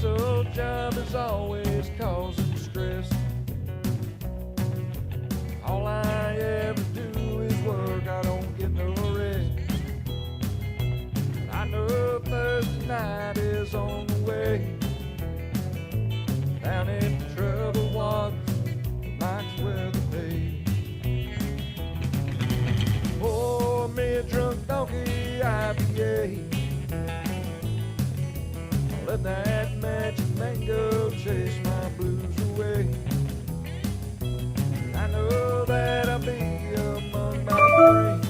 hustle job is always causing stress. All I ever do is work, I don't get no rest. I know Thursday night is on the way. Down in troubled waters, Mike's where the bay. Pour me a drunk donkey IPA. Let that magic mango chase my blues away. I know that I'll be among my friends.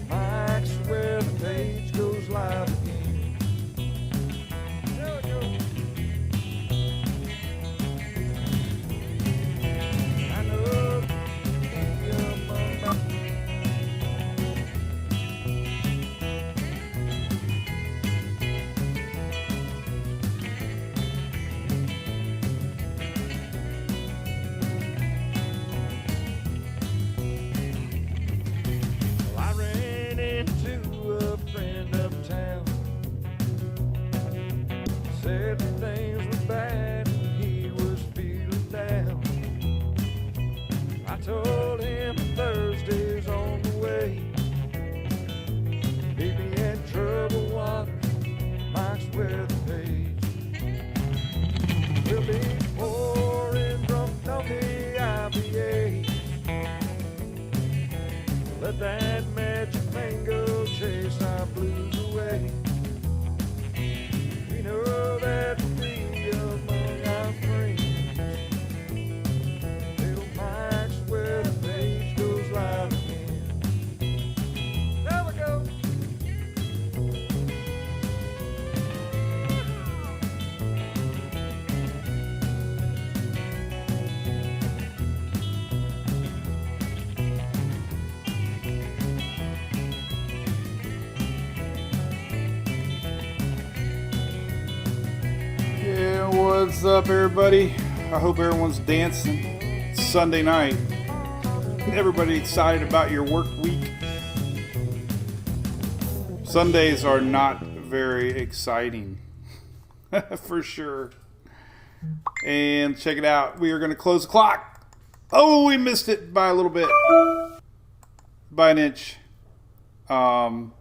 Mike's where the page goes live again. There we go. I know I'll be among my said that things were bad and he was feeling down. I told him Thursday's on the way. Meet me at troubled waters, Mike's where the page. We'll be pouring drunk donkey IPA. Let that magic mango chase our blues away. We know that we'll be among our friends. Little Mike's where the page goes live again. There we go. What's up, everybody? I hope everyone's dancing. It's Sunday night. Everybody excited about your work week? Sundays are not very exciting, for sure. And check it out. We are going to close the clock. Oh, we missed it by a little bit. By an inch. Oh,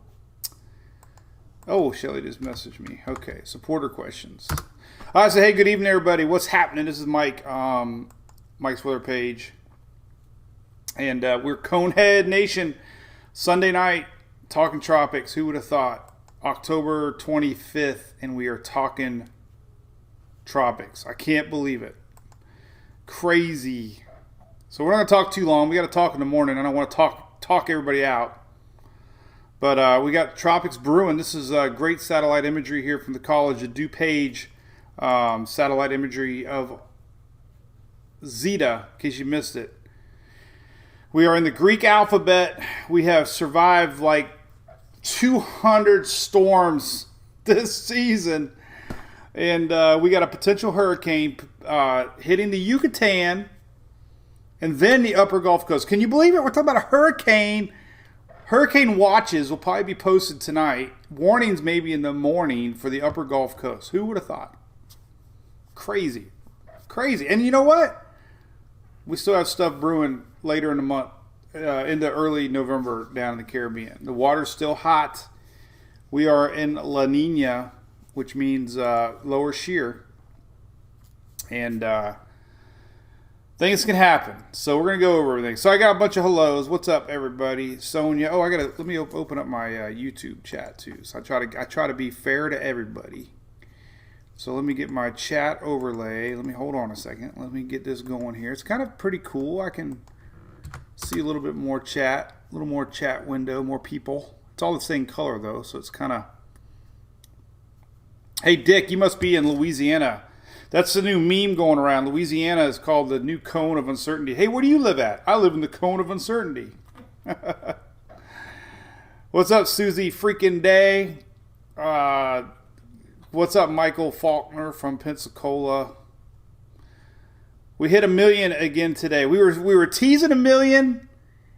Shelly just messaged me. Okay, supporter questions. I say, hey, good evening, everybody. What's happening? This is Mike, Mike's Weather Page. And we're Conehead Nation. Sunday night, talking Tropics. Who would have thought? October 25th, and we are talking Tropics. I can't believe it. Crazy. So we're not going to talk too long. We got to talk in the morning. I don't want to talk everybody out. But we got Tropics brewing. This is great satellite imagery here from the College of DuPage. Satellite imagery of Zeta, in case you missed it. We are in the Greek alphabet. We have survived like 200 storms this season. And we got a potential hurricane hitting the Yucatan and then the upper Gulf Coast. Can you believe it? We're talking about a hurricane. Hurricane watches will probably be posted tonight. Warnings maybe in the morning for the upper Gulf Coast. Who would have thought? Crazy. And you know what? We still have stuff brewing later in the month, into early November down in the Caribbean. The water's still hot. We are in La which means lower shear. And things can happen. So we're going to go over everything. So I got a bunch of hellos. What's up, everybody? Sonia. Oh, let me open up my YouTube chat too. So I try to be fair to everybody. So let me get my chat overlay. Hold on a second. Let me get this going here. It's kind of pretty cool. I can see a little bit more chat, a little more chat window, more people. It's all the same color though, so it's kind of. Hey Dick, you must be in Louisiana. That's the new meme going around. Louisiana is called the new cone of uncertainty. Hey, where do you live at? I live in the cone of uncertainty. What's up, Susie freaking Day? What's up, Michael Faulkner from Pensacola? We hit 1 million again today. We were teasing 1 million,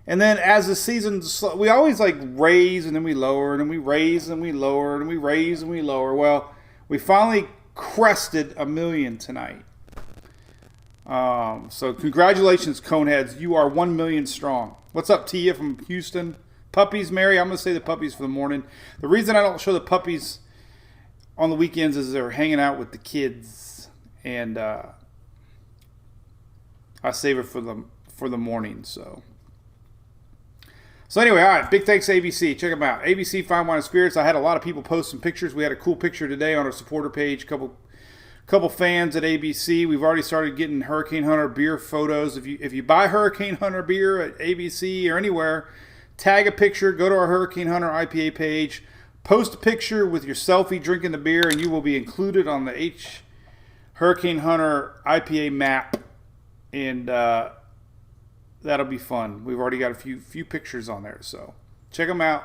and then as the season, we always like raise and then we lower, and then we raise and we lower, and we raise and we lower. Well, We finally crested 1 million tonight. So congratulations, Coneheads. You are 1 million strong. What's up, Tia from Houston? Puppies, Mary. I'm going to say the puppies for the morning. The reason I don't show the puppies on the weekends is they're hanging out with the kids. And I save it for the morning. So anyway, all right. Big thanks to ABC. Check them out. ABC Fine Wine and Spirits. I had a lot of people post some pictures. We had a cool picture today on our supporter page. Couple fans at ABC. We've already started getting Hurricane Hunter beer photos. If you buy Hurricane Hunter beer at ABC or anywhere, tag a picture. Go to our Hurricane Hunter IPA page. Post a picture with your selfie drinking the beer, and you will be included on the Hurricane Hunter IPA map. And that'll be fun. We've already got a few pictures on there, so check them out.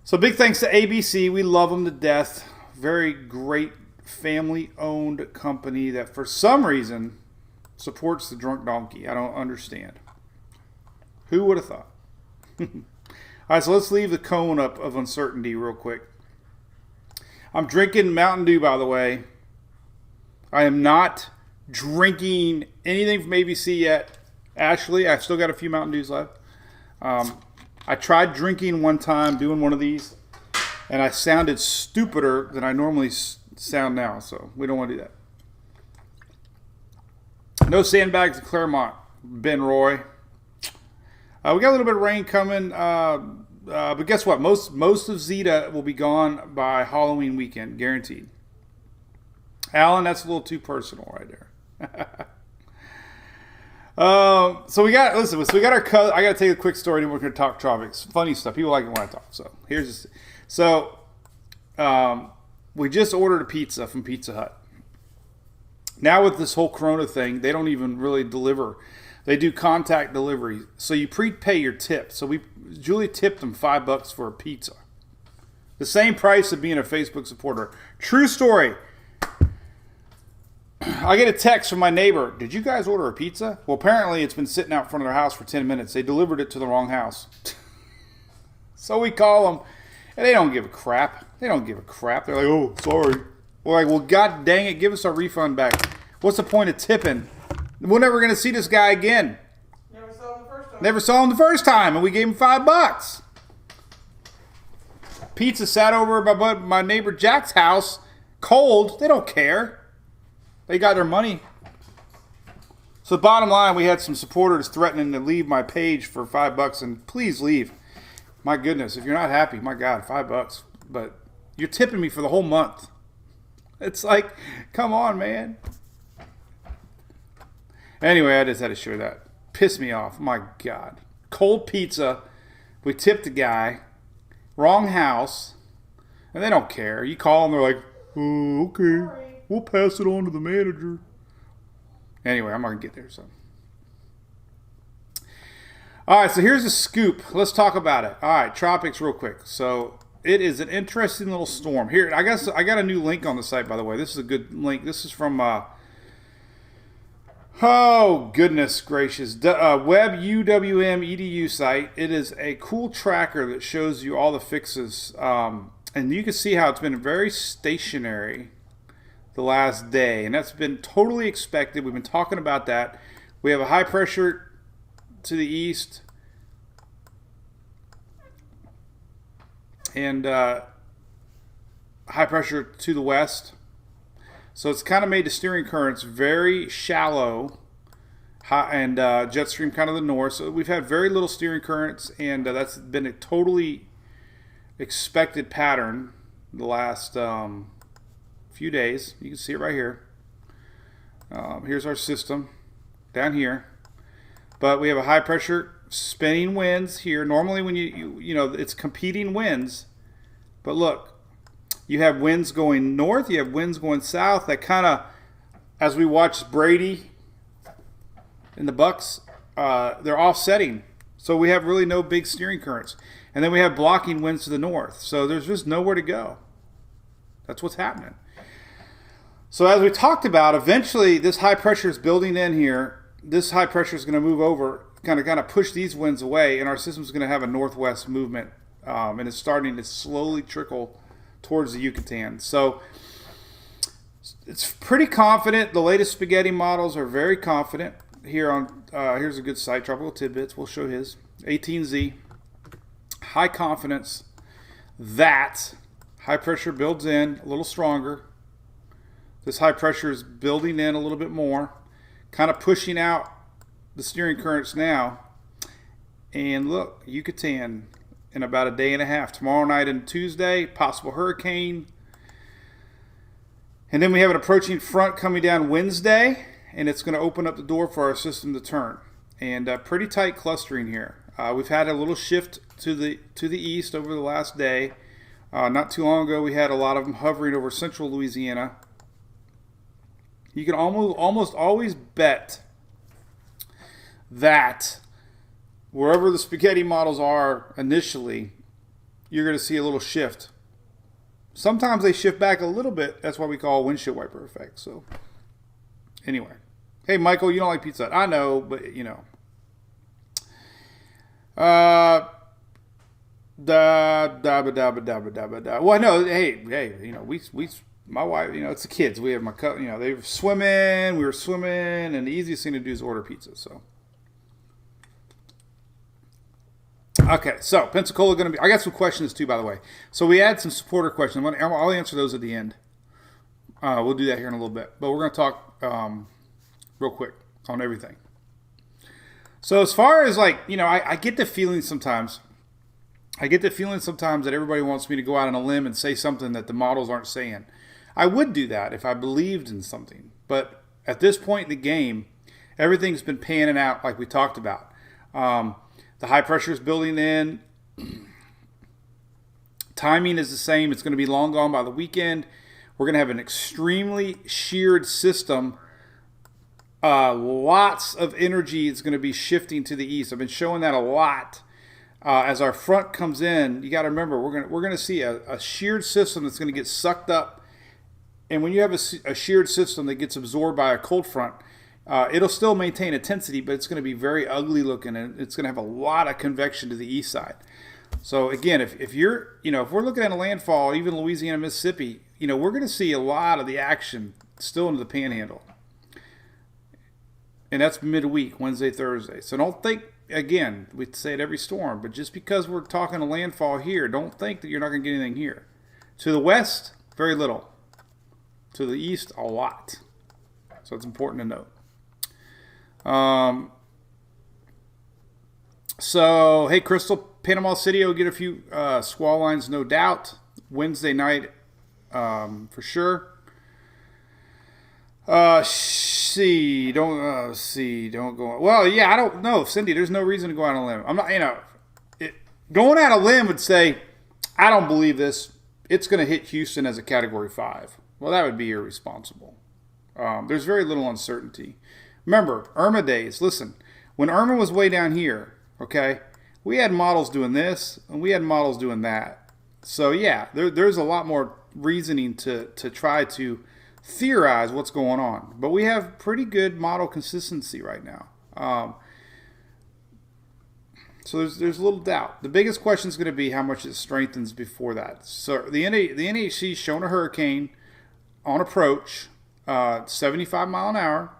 So big thanks to ABC. We love them to death. Very great family-owned company that for some reason supports the Drunk Donkey. I don't understand. Who would have thought? All right, so let's leave the cone up of uncertainty real quick. I'm drinking Mountain Dew, by the way. I am not drinking anything from ABC yet. Ashley, I've still got a few Mountain Dews left. I tried drinking one time, doing one of these, and I sounded stupider than I normally sound now, so we don't want to do that. No sandbags in Claremont, Ben Roy. We got a little bit of rain coming, but guess what? Most of Zeta will be gone by Halloween weekend, guaranteed. Alan, that's a little too personal right there. So we got our cousin. I got to tell you a quick story, then we're going to talk Tropics. Funny stuff. People like it when I talk. We just ordered a pizza from Pizza Hut. Now with this whole Corona thing, they don't even really deliver. They do contact delivery. So you prepay your tip. So Julie tipped them $5 for a pizza. The same price of being a Facebook supporter. True story. I get a text from my neighbor. Did you guys order a pizza? Well, apparently it's been sitting out in front of their house for 10 minutes. They delivered it to the wrong house. So we call them, and they don't give a crap. They're like, oh, sorry. We're like, well, god dang it, give us our refund back. What's the point of tipping? We're never going to see this guy again. Never saw him the first time, and we gave him $5. Pizza sat over by my neighbor Jack's house, cold. They don't care. They got their money. So bottom line, we had some supporters threatening to leave my page for $5, and please leave. My goodness, if you're not happy, my God, $5. But you're tipping me for the whole month. It's like, come on, man. Anyway, I just had to share that. Pissed me off. My God. Cold pizza. We tipped the guy. Wrong house. And they don't care. You call them, they're like, oh, okay. Sorry. We'll pass it on to the manager. Anyway, I'm not going to get there. So, all right, so here's a scoop. Let's talk about it. All right, Tropics real quick. So it is an interesting little storm. Here, I got a new link on the site, by the way. This is a good link. This is from, oh, goodness gracious, Web UWM EDU site. It is a cool tracker that shows you all the fixes. And you can see how it's been very stationary the last day, and that's been totally expected. We've been talking about that. We have a high pressure to the east and high pressure to the west, so it's kind of made the steering currents very shallow, and jet stream kind of the north. So we've had very little steering currents, and that's been a totally expected pattern the last few days. You can see it right here. Here's our system down here, but we have a high pressure spinning winds here. Normally when you know it's competing winds, but look, you have winds going north, you have winds going south. That kind of, as we watch Brady and the Bucks, they're offsetting, so we have really no big steering currents. And then we have blocking winds to the north, so there's just nowhere to go. That's what's happening. So as we talked about, eventually this high pressure is building in here. This high pressure is going to move over, kind of push these winds away, and our system is going to have a northwest movement, and it's starting to slowly trickle towards the Yucatan. So it's pretty confident. The latest spaghetti models are very confident. Here on here's a good site, Tropical Tidbits. We'll show his 18Z. High confidence that high pressure builds in a little stronger. This high pressure is building in a little bit more, kind of pushing out the steering currents now. And look, Yucatan in about a day and a half. Tomorrow night and Tuesday, possible hurricane. And then we have an approaching front coming down Wednesday, and it's going to open up the door for our system to turn. And pretty tight clustering here. We've had a little shift to the east over the last day. Not too long ago, we had a lot of them hovering over central Louisiana. You can almost always bet that wherever the spaghetti models are initially, you're going to see a little shift. Sometimes they shift back a little bit. That's what we call windshield wiper effect. So, anyway. Hey, Michael, you don't like Pizza Hut. I know, but, you know. Well, no, hey, you know, we my wife, you know, it's the kids. We have you know, they were swimming. We were swimming, and the easiest thing to do is order pizza. So, okay, so Pensacola going to be. I got some questions too, by the way. So we had some supporter questions. I'll answer those at the end. We'll do that here in a little bit, but we're going to talk real quick on everything. So as far as like, you know, I get the feeling sometimes. That everybody wants me to go out on a limb and say something that the models aren't saying. I would do that if I believed in something. But at this point in the game, everything's been panning out like we talked about. The high pressure is building in. Timing is the same. It's going to be long gone by the weekend. We're going to have an extremely sheared system. Lots of energy is going to be shifting to the east. I've been showing that a lot. As our front comes in, you got to remember we're going to see a sheared system that's going to get sucked up. And when you have a sheared system that gets absorbed by a cold front, it'll still maintain intensity, but it's going to be very ugly looking, and it's going to have a lot of convection to the east side. So again, if you're, you know, if we're looking at a landfall, even Louisiana, Mississippi, you know, we're going to see a lot of the action still into the panhandle. And that's midweek, Wednesday, Thursday. So don't think, again, we say it every storm, but just because we're talking a landfall here, don't think that you're not going to get anything here. To the west, very little. To the east, a lot. So it's important to note. So, hey, Crystal, Panama City will get a few squall lines, no doubt. Wednesday night, for sure. Don't go. Well, yeah, I don't know, Cindy. There's no reason to go out on a limb. I'm not, you know, going out on a limb would say, I don't believe this. It's going to hit Houston as a Category 5. Well, that would be irresponsible. There's very little uncertainty. Remember, Irma days. Listen, when Irma was way down here, okay, we had models doing this and we had models doing that. So yeah, there's a lot more reasoning to try to theorize what's going on, but we have pretty good model consistency right now. So there's a little doubt. The biggest question is going to be how much it strengthens before that. So the NHC's shown a hurricane on approach, 75 mile an hour.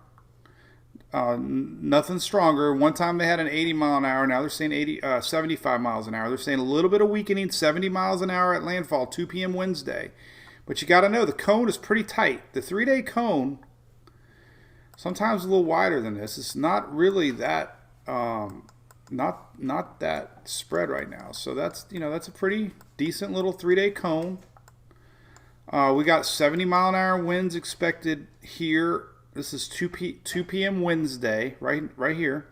Nothing stronger. One time they had an 80 mile an hour. Now they're saying 75 miles an hour. They're saying a little bit of weakening, 70 miles an hour at landfall, 2 p.m. Wednesday. But you got to know the cone is pretty tight. The 3-day cone, sometimes a little wider than this. It's not really that, not that spread right now. So that's, you know, that's a pretty decent little 3-day cone. We got 70 mile an hour winds expected here. This is 2 p.m. Wednesday, right here.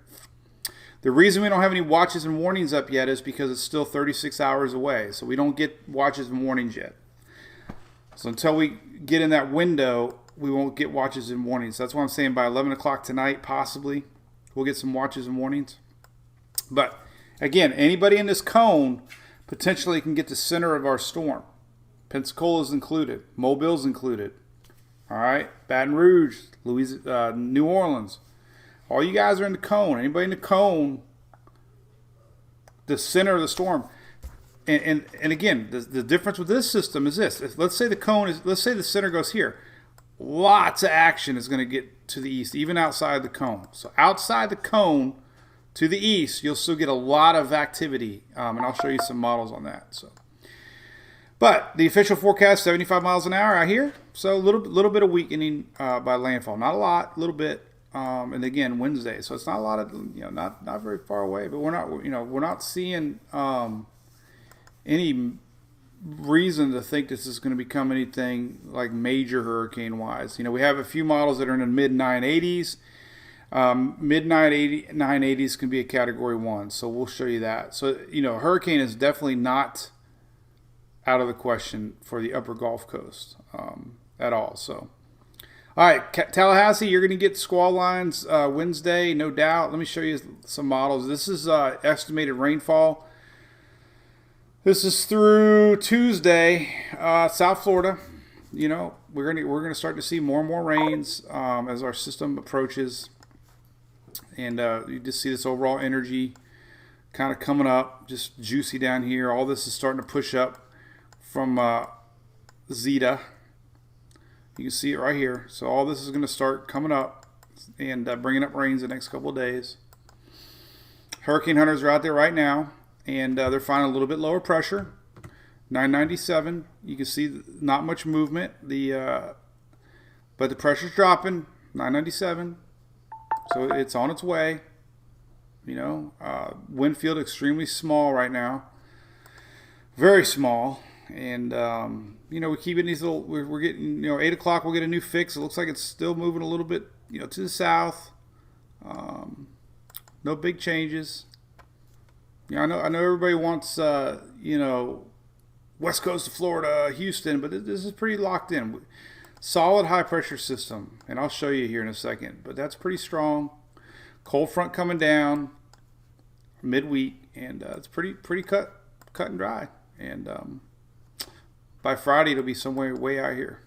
The reason we don't have any watches and warnings up yet is because it's still 36 hours away. So we don't get watches and warnings yet. So until we get in that window, we won't get watches and warnings. That's why I'm saying by 11 o'clock tonight, possibly, we'll get some watches and warnings. But again, anybody in this cone potentially can get the center of our storm. Pensacola's included. Mobile's included. All right, Baton Rouge, New Orleans. All you guys are in the cone. Anybody in the cone, the center of the storm. And again, the difference with this system is this. Let's say the cone is, let's say the center goes here. lots of action is going to get to the east, even outside the cone. So outside the cone to the east, you'll still get a lot of activity, and I'll show you some models on that. So, but the official forecast, 75 miles an hour out here. So a little bit of weakening by landfall, not a lot, a little bit. And again, Wednesday, so it's not a lot of, not very far away. But we're not seeing any reason to think this is going to become anything like major hurricane wise. We have a few models that are in the mid 980s. Mid 980s can be a category 1, so we'll show you that. So hurricane is definitely not out of the question for the upper Gulf Coast at all. So all right, Tallahassee, you're going to get squall lines Wednesday, no doubt. Let me show you some models. This is estimated rainfall. This is through Tuesday, South Florida. We're gonna start to see more and more rains as our system approaches, and you just see this overall energy kind of coming up, just juicy down here. All this is starting to push up from Zeta. You can see it right here. So all this is going to start coming up and bringing up rains the next couple of days. Hurricane hunters are out there right now, and they're finding a little bit lower pressure. 997. You can see not much movement. But the pressure's dropping. 997. So it's on its way. Wind field extremely small right now. Very small. And we keep getting these little. We're getting 8 o'clock. We'll get a new fix. It looks like it's still moving a little bit, to the south. No big changes. I know everybody wants west coast of Florida, Houston, but this is pretty locked in. Solid high pressure system, and I'll show you here in a second. But that's pretty strong. Cold front coming down midweek, and it's pretty cut and dry. And by Friday, it'll be somewhere way out here.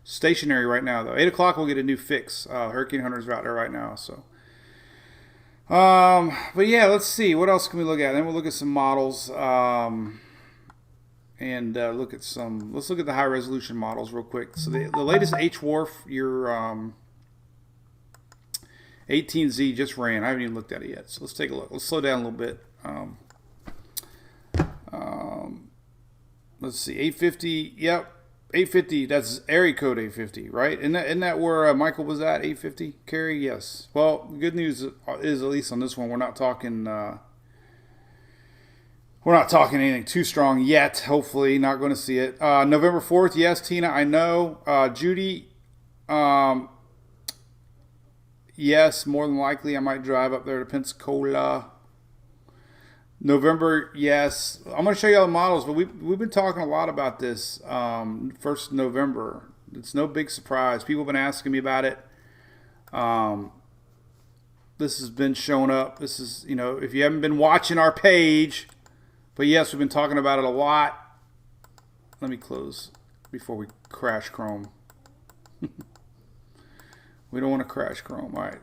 Stationary right now, though. 8 o'clock, we'll get a new fix. Hurricane hunters are out there right now. So, but yeah, let's see. What else can we look at? Then we'll look at some models and look at some. Let's look at the high resolution models real quick. So the latest HWRF, your 18Z just ran. I haven't even looked at it yet. So let's take a look. Let's slow down a little bit. Let's see, 850. Yep, 850. That's area code 850, right? Isn't that where Michael was at? 850 carry. Yes. Well, the good news is, at least on this one, we're not talking anything too strong yet. Hopefully, not going to see it. November 4th. Yes, Tina. I know. Judy. Yes, more than likely, I might drive up there to Pensacola. November, yes. I'm going to show you all the models, but we've been talking a lot about this. 1st November. It's no big surprise. People have been asking me about it. This has been showing up. This is, if you haven't been watching our page, but yes, we've been talking about it a lot. Let me close before we crash Chrome. We don't want to crash Chrome. All right.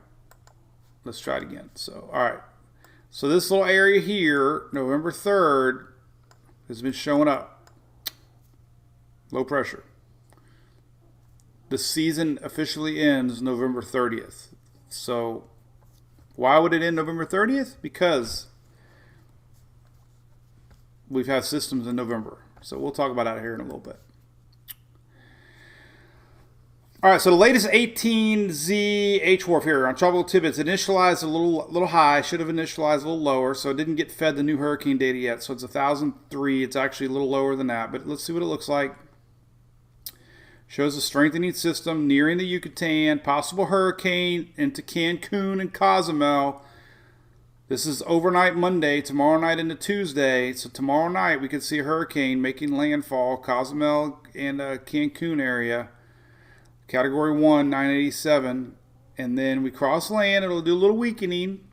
Let's try it again. So, all right. So this little area here, November 3rd, has been showing up. Low pressure. The season officially ends November 30th. So why would it end November 30th? Because we've had systems in November. So we'll talk about that here in a little bit. All right, so the latest 18Z HWRF here on Tropical Tidbits initialized a little high. Should have initialized a little lower, so it didn't get fed the new hurricane data yet. So it's 1,003. It's actually a little lower than that, but let's see what it looks like. Shows a strengthening system nearing the Yucatan, possible hurricane into Cancun and Cozumel. This is overnight Monday, tomorrow night into Tuesday. So tomorrow night we could see a hurricane making landfall, Cozumel and Cancun area. Category 1, 987. And then we cross land. It'll do a little weakening.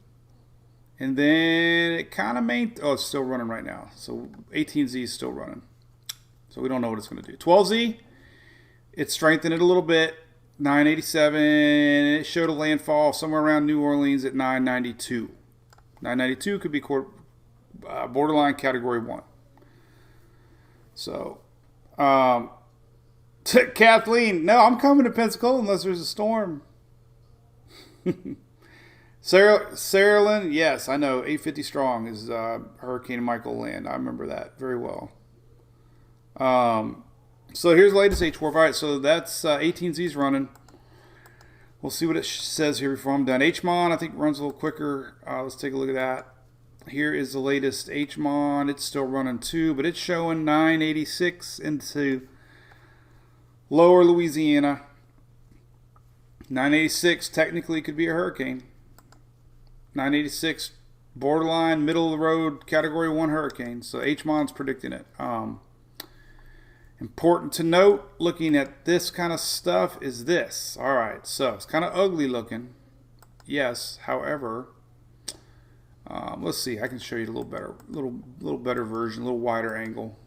And then it kind of it's still running right now. So 18Z is still running. So we don't know what it's going to do. 12Z, it strengthened it a little bit. 987. It showed a landfall somewhere around New Orleans at 992. 992 could be borderline category 1. So, Kathleen, no, I'm coming to Pensacola unless there's a storm. Sarah Lynn, yes, I know. 850 strong is Hurricane Michael land. I remember that very well. So here's the latest H4. All right, so that's 18Z's running. We'll see what it says here before I'm done. HMON, I think, runs a little quicker. Let's take a look at that. Here is the latest HMON. It's still running 2, but it's showing 986 into lower Louisiana. 986 technically could be a hurricane. 986 borderline, middle of the road, category 1 hurricane. So HMON's predicting it. Important to note, looking at this kind of stuff, is this. All right, so it's kind of ugly looking. Yes, however, let's see. I can show you a little better version, a little wider angle.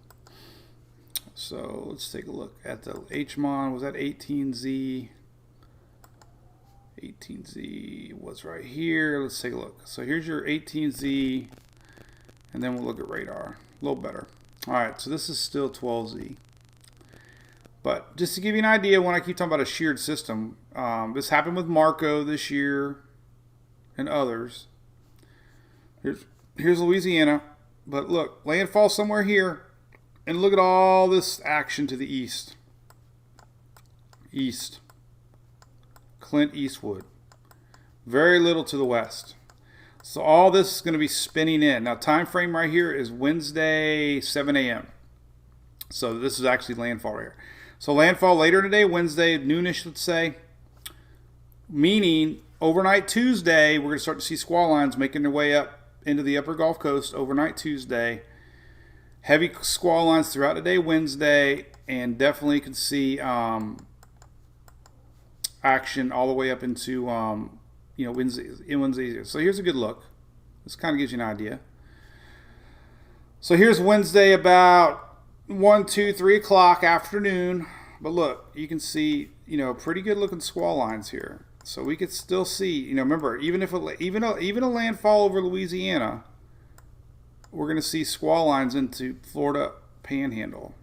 So let's take a look at the HMON. Was that 18Z? 18Z was right here. Let's take a look. So here's your 18Z, and then we'll look at radar. A little better. All right, so this is still 12Z. But just to give you an idea, when I keep talking about a sheared system, this happened with Marco this year and others. Here's Louisiana, but look, landfall somewhere here, and look at all this action to the east. East. Clint Eastwood. Very little to the west. So all this is going to be spinning in. Now, time frame right here is Wednesday, 7 a.m. So this is actually landfall right here. So landfall later today, Wednesday, noonish, let's say. Meaning, overnight Tuesday, we're going to start to see squall lines making their way up into the upper Gulf Coast overnight Tuesday. Heavy squall lines throughout the day Wednesday, and definitely can see action all the way up into Wednesday. So here's a good look. This kind of gives you an idea. So here's Wednesday about 1, 2, 3 o'clock afternoon. But look, you can see, pretty good looking squall lines here. So we could still see, remember, even a landfall over Louisiana, we're going to see squall lines into Florida Panhandle.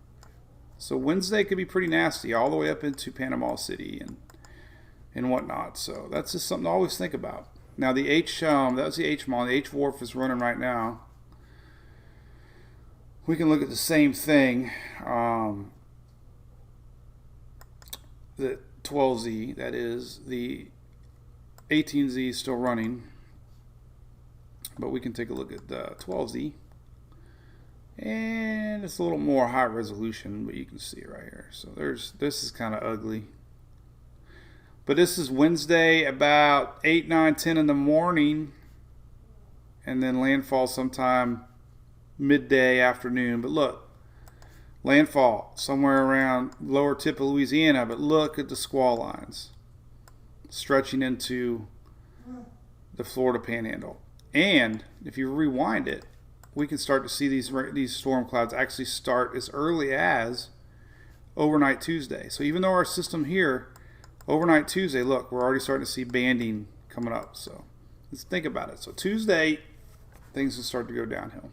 So Wednesday could be pretty nasty, all the way up into Panama City and whatnot. So that's just something to always think about. Now the that was the HMON. The H Wharf is running right now. We can look at the same thing. The 12Z, that is, the 18Z is still running, but we can take a look at the 12Z, and it's a little more high resolution, but you can see it right here. So this is kind of ugly, but this is Wednesday about 8, 9, 10 in the morning, and then landfall sometime midday afternoon. But look, landfall somewhere around lower tip of Louisiana, but look at the squall lines stretching into the Florida Panhandle. And if you rewind it, we can start to see these storm clouds actually start as early as overnight Tuesday. So even though our system here, overnight Tuesday, look, we're already starting to see banding coming up. So let's think about it. So Tuesday, things will start to go downhill.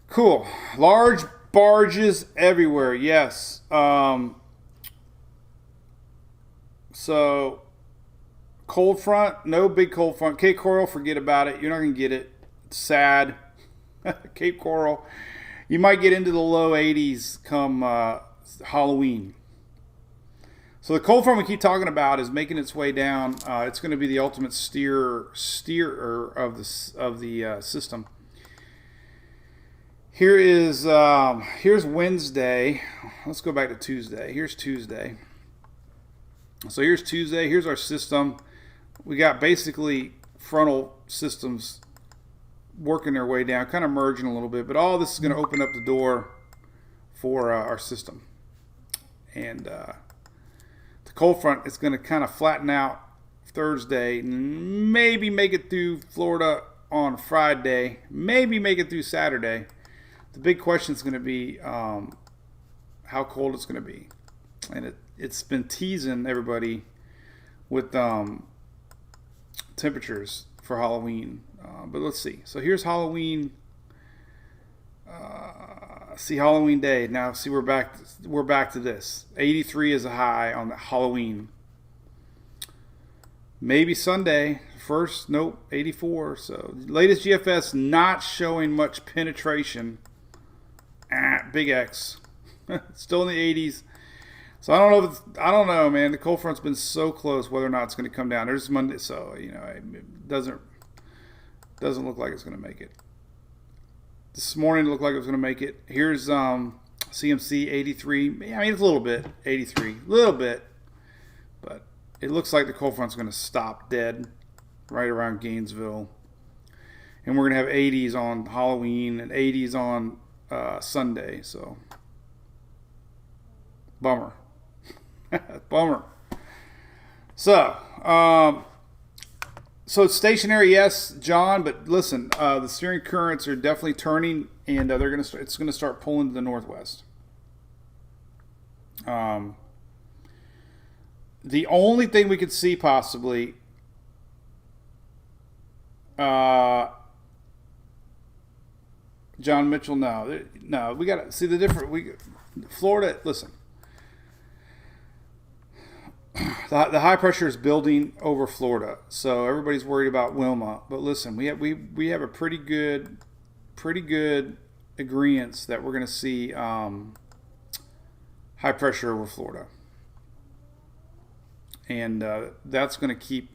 Cool. Large barges everywhere. Yes. So cold front, no big cold front. Cape Coral, forget about it. You're not going to get it. It's sad. Cape Coral. You might get into the low 80s come Halloween. So the cold front we keep talking about is making its way down. It's going to be the ultimate steerer of the system. Here's Wednesday. Let's go back to Tuesday. Here's Tuesday. So here's Tuesday. Here's our system. We got basically frontal systems working their way down, kind of merging a little bit. But all this is going to open up the door for our system. And the cold front is going to kind of flatten out Thursday. Maybe make it through Florida on Friday. Maybe make it through Saturday. The big question is going to be how cold it's going to be. And it's been teasing everybody with temperatures for Halloween. But let's see. So here's Halloween See Halloween Day. Now see we're back to this. 83 is a high on the Halloween. Maybe Sunday. First, nope, 84. So latest GFS not showing much penetration. Big X. Still in the 80s. So I don't know, man. The cold front's been so close whether or not it's going to come down. There's Monday, so it doesn't look like it's going to make it. This morning it looked like it was going to make it. Here's CMC 83. I mean, it's a little bit 83, a little bit, but it looks like the cold front's going to stop dead right around Gainesville, and we're going to have 80s on Halloween and 80s on Sunday. So bummer. Bummer. So it's stationary, yes, John. But listen, the steering currents are definitely turning, and it's going to start pulling to the northwest. The only thing we could see possibly, John Mitchell. No, we got to see the different. Florida. Listen. The high pressure is building over Florida, so everybody's worried about Wilma. But listen, we have a pretty good agreement that we're going to see high pressure over Florida, and that's going to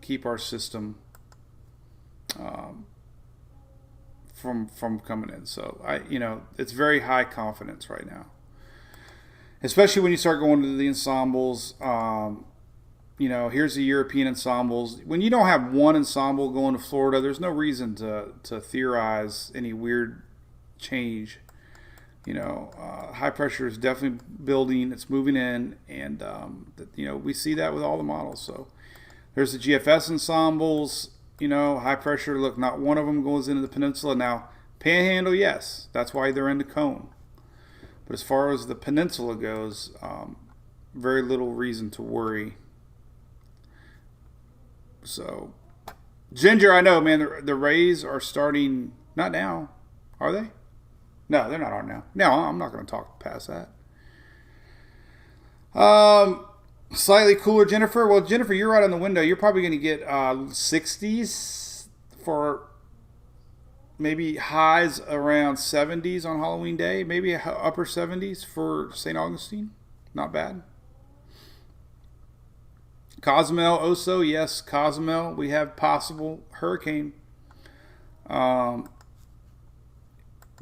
keep our system from coming in. So it's very high confidence right now. Especially when you start going to the ensembles, here's the European ensembles. When you don't have one ensemble going to Florida, there's no reason to theorize any weird change. High pressure is definitely building. It's moving in, and we see that with all the models. So there's the GFS ensembles. High pressure. Look, not one of them goes into the Peninsula. Now, Panhandle, yes, that's why they're in the cone. But as far as the Peninsula goes, very little reason to worry. So, Ginger, I know, man, the Rays are starting, not now, are they? No, they're not on now. No, I'm not going to talk past that. Slightly cooler, Jennifer. Well, Jennifer, you're right on the window. You're probably going to get 60s for maybe highs around 70s on Halloween Day. Maybe upper 70s for St. Augustine. Not bad. Cozumel, Oso, yes, Cozumel. We have possible hurricane.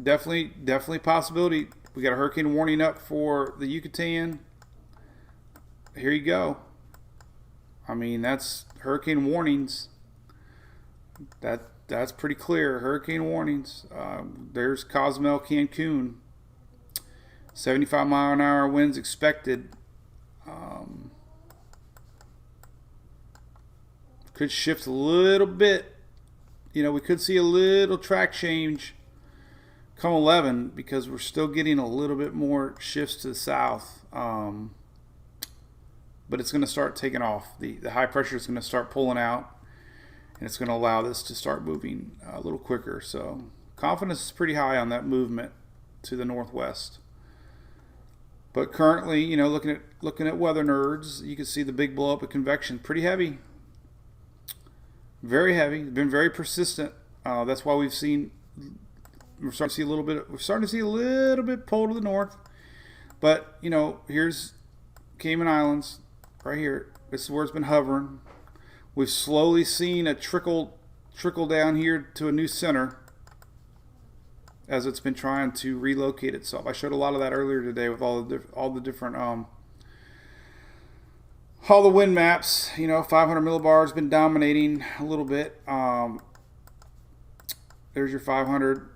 Definitely possibility. We got a hurricane warning up for the Yucatan. Here you go. I mean, that's hurricane warnings. That's pretty clear. Hurricane warnings. There's Cozumel, Cancun. 75-mile-an-hour winds expected. Could shift a little bit. We could see a little track change come 11 because we're still getting a little bit more shifts to the south. But it's going to start taking off. The high pressure is going to start pulling out. And it's going to allow this to start moving a little quicker. So confidence is pretty high on that movement to the northwest. But currently, looking at weather nerds, you can see the big blow up of convection. Pretty heavy. Very heavy. Been very persistent. That's why we're starting to see a little bit pull to the north. But, here's Cayman Islands right here. This is where it's been hovering. We've slowly seen a trickle down here to a new center as it's been trying to relocate itself. I showed a lot of that earlier today with all the different all the wind maps. 500 millibars been dominating a little bit. There's your 500,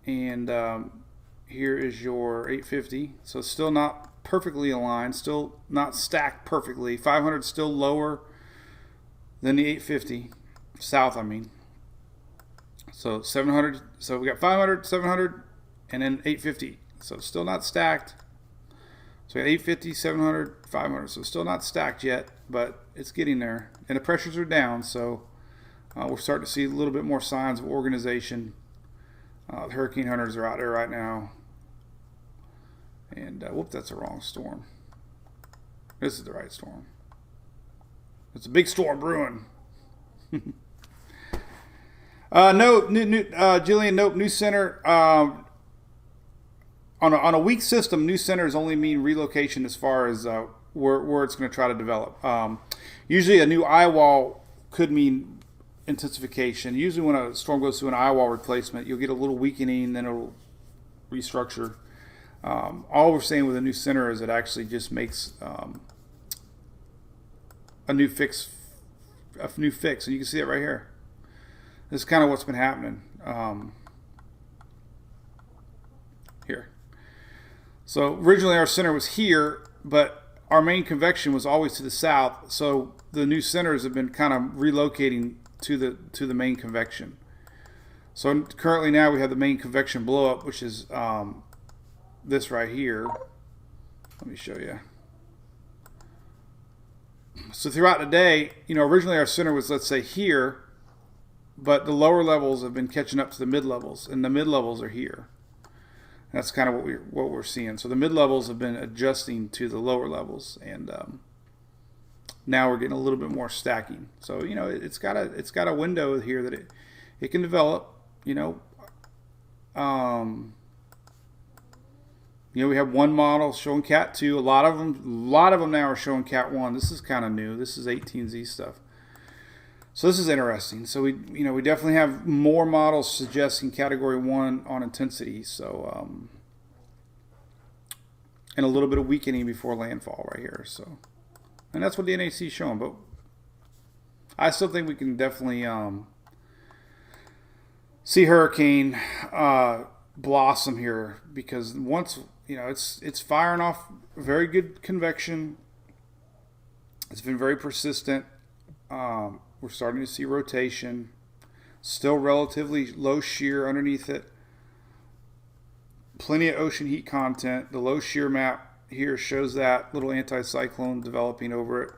and here is your 850. So it's still not perfectly aligned, still not stacked perfectly. 500 still lower than the 850 south, I mean. So 700. So we got 500, 700, and then 850. So it's still not stacked. So we got 850, 700, 500. So it's still not stacked yet, but it's getting there. And the pressures are down, so we're starting to see a little bit more signs of organization. The hurricane hunters are out there right now, And whoop, that's the wrong storm. This is the right storm. It's a big storm brewing. Jillian, nope, new center. On a weak system, new centers only mean relocation as far as where it's going to try to develop. Usually a new eye wall could mean intensification. Usually when a storm goes through an eye wall replacement, you'll get a little weakening, then it'll restructure. All we're saying with a new center is it actually just makes a new fix, and you can see it right here. This is kind of what's been happening here. So originally our center was here, but our main convection was always to the south. So the new centers have been kind of relocating to the main convection. So currently now we have the main convection blow up, which is this right here. Let me show you. So throughout the day, originally our center was, let's say, here, but the lower levels have been catching up to the mid levels, and the mid levels are here. That's kind of what we're seeing. So the mid levels have been adjusting to the lower levels, and now we're getting a little bit more stacking. So it's got a window here that it can develop. We have one model showing Cat 2. A lot of them now are showing Cat 1. This is kind of new. This is 18Z stuff. So this is interesting. So we definitely have more models suggesting Category 1 on intensity. So and a little bit of weakening before landfall right here. So, and that's what the NHC is showing. But I still think we can definitely see hurricane blossom here, because once it's firing off very good convection. It's been very persistent. We're starting to see rotation. Still relatively low shear underneath it. Plenty of ocean heat content. The low shear map here shows that little anticyclone developing over it.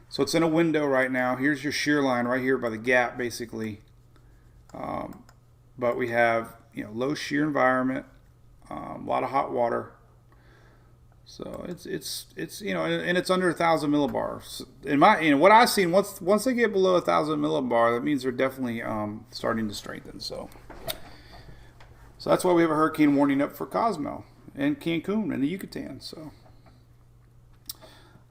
So it's in a window right now. Here's your shear line right here by the gap, basically. But we have low shear environment. A lot of hot water, so it's and it's under 1,000 millibars. What I've seen, once they get below 1,000 millibar, that means they're definitely starting to strengthen. So that's why we have a hurricane warning up for Cozumel and Cancun and the Yucatan. So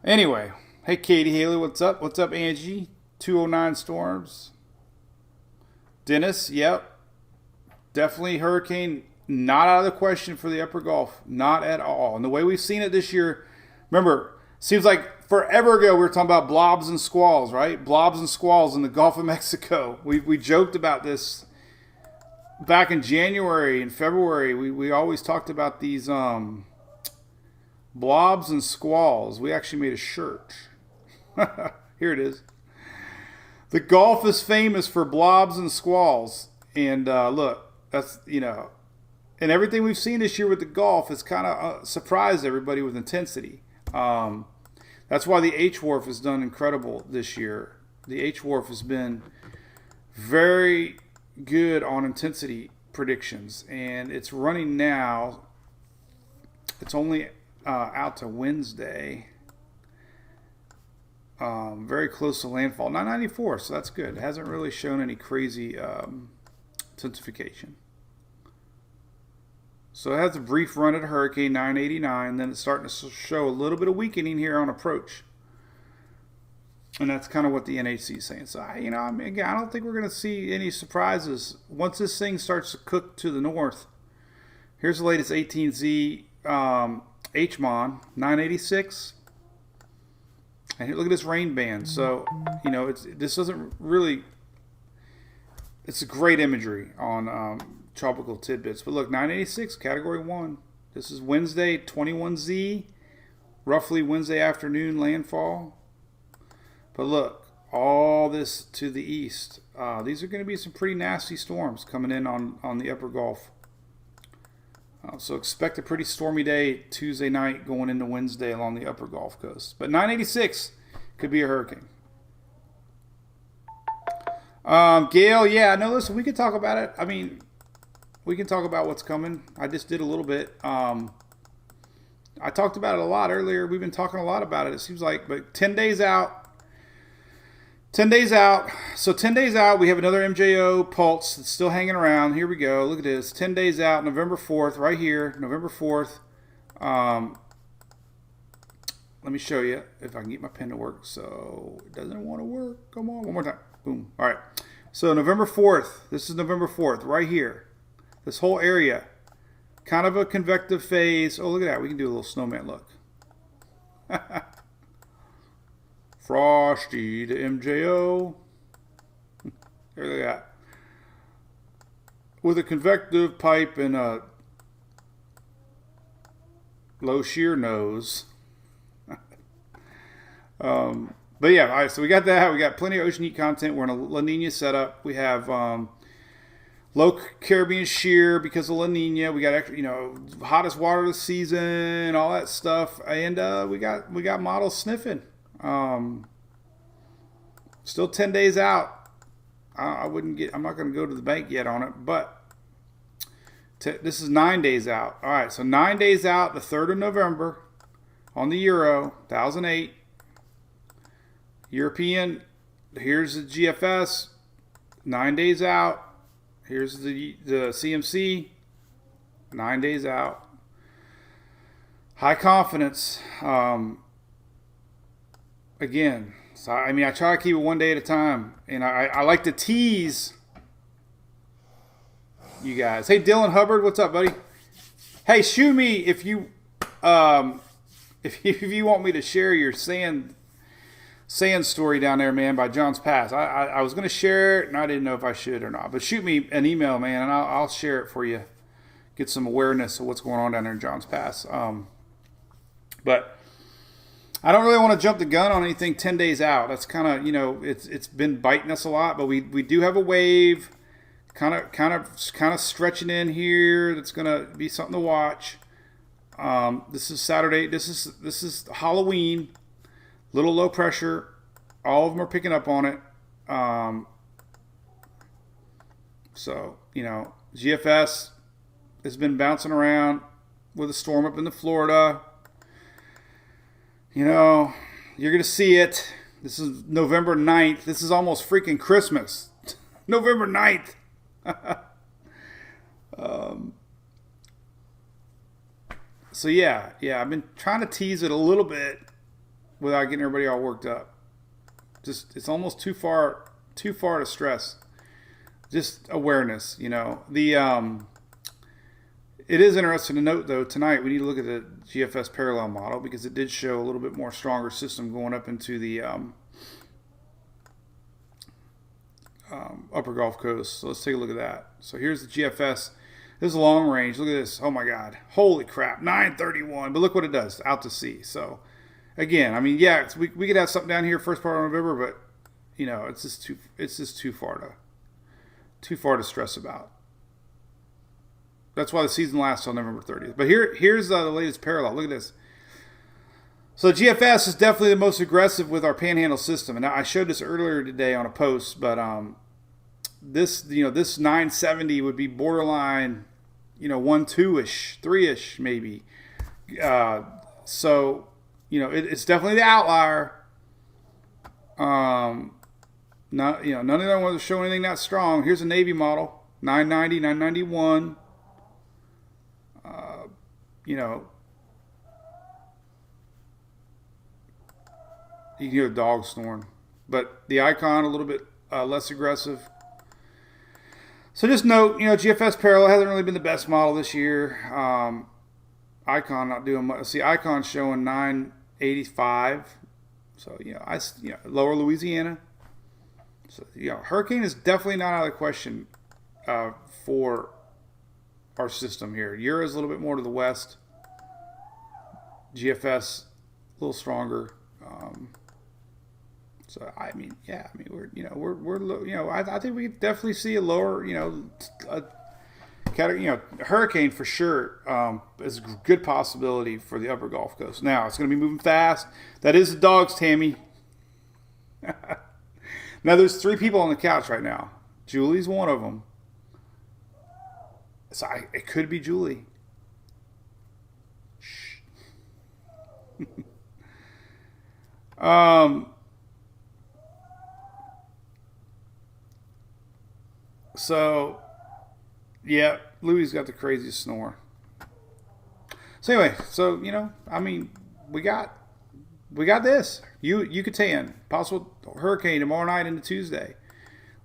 anyway, hey Katie Haley, what's up? What's up, Angie? 209 storms. Dennis, yep, definitely hurricane. Not out of the question for the upper Gulf. Not at all. And the way we've seen it this year, remember, seems like forever ago we were talking about blobs and squalls, right? Blobs and squalls in the Gulf of Mexico. We joked about this back in January and February. We always talked about these blobs and squalls. We actually made a shirt. Here it is. The Gulf is famous for blobs and squalls. And look, that's, and everything we've seen this year with the Gulf has kind of surprised everybody with intensity. That's why the H-Wharf has done incredible this year. The H-Wharf has been very good on intensity predictions, and it's running now. It's only out to Wednesday. Very close to landfall, 994, so that's good. It hasn't really shown any crazy intensification. So it has a brief run at hurricane 989, then it's starting to show a little bit of weakening here on approach. And that's kind of what the NHC is saying. So, again, I don't think we're going to see any surprises. Once this thing starts to cook to the north, here's the latest 18Z HMON, 986. And here, look at this rain band. So, this doesn't really, it's a great imagery on tropical tidbits. But look, 986, Category 1. This is Wednesday, 21Z, roughly Wednesday afternoon landfall. But look, all this to the east. These are going to be some pretty nasty storms coming in on the upper Gulf. So expect a pretty stormy day Tuesday night going into Wednesday along the upper Gulf Coast. But 986 could be a hurricane. Gail, yeah, no, listen, we can talk about it. We can talk about what's coming. I just did a little bit. I talked about it a lot earlier. We've been talking a lot about it. It seems like, but 10 days out. 10 days out. So 10 days out, we have another MJO pulse that's still hanging around. Here we go. Look at this. 10 days out, November 4th, right here. November 4th. Let me show you if I can get my pen to work. So it doesn't want to work. Come on, one more time. Boom. All right. So November 4th. This is November 4th, right here. This whole area. Kind of a convective phase. Oh, look at that. We can do a little snowman look. Frosty to MJO. There they got. With a convective pipe and a low shear nose. But yeah, all right, so we got that. We got plenty of ocean heat content. We're in a La Nina setup. We have low Caribbean shear because of La Nina. We got extra, hottest water of the season, all that stuff, and we got models sniffing. Still 10 days out. I'm not going to go to the bank yet on it, but this is 9 days out. All right, so 9 days out, the 3rd of November on the Euro 1008. European, here's the GFS, 9 days out. Here's the CMC, 9 days out. High confidence. Again, so I try to keep it one day at a time, and I like to tease you guys. Hey, Dylan Hubbard, what's up, buddy? Hey, shoot me if you if you want me to share your sand story down there, man, by John's Pass. I was going to share it, and I didn't know if I should or not. But shoot me an email, man, and I'll share it for you. Get some awareness of what's going on down there in John's Pass. But I don't really want to jump the gun on anything 10 days out. That's kind of, it's been biting us a lot. But we do have a wave kind of stretching in here. That's going to be something to watch. This is Saturday. This is Halloween. Little low pressure. All of them are picking up on it. So, GFS has been bouncing around with a storm up in the Florida. You're going to see it. This is November 9th. This is almost freaking Christmas. November 9th. So, yeah, I've been trying to tease it a little bit without getting everybody all worked up. It's almost too far to stress. Just awareness, It is interesting to note, though, tonight we need to look at the GFS parallel model because it did show a little bit more stronger system going up into the upper Gulf Coast. So let's take a look at that. So here's the GFS. This is long range. Look at this. Oh, my God. Holy crap. 931. But look what it does out to sea. So again, we could have something down here first part of November, but it's just too far to stress about. That's why the season lasts till November 30th. But here's the latest parallel. Look at this. So GFS is definitely the most aggressive with our panhandle system, and I showed this earlier today on a post. But this 970 would be borderline, 1, 2-ish, 3-ish maybe. So. It's definitely the outlier. None of them want to show anything that strong. Here's a Navy model, 990, 991. You can hear the dog snoring, but the Icon a little bit less aggressive. So just note, GFS parallel hasn't really been the best model this year. Icon not doing much. See, Icon showing 985. So, lower Louisiana. So, hurricane is definitely not out of the question for our system here. Euro is a little bit more to the west. GFS a little stronger. I think we could definitely see a lower, hurricane for sure is a good possibility for the upper Gulf Coast. Now, it's going to be moving fast. That is the dogs, Tammy. Now, there's 3 people on the couch right now. Julie's one of them. So it could be Julie. Shh. So, yeah, Louis got the craziest snore. So anyway, so I mean, we got this. Yucatan, possible hurricane tomorrow night into Tuesday.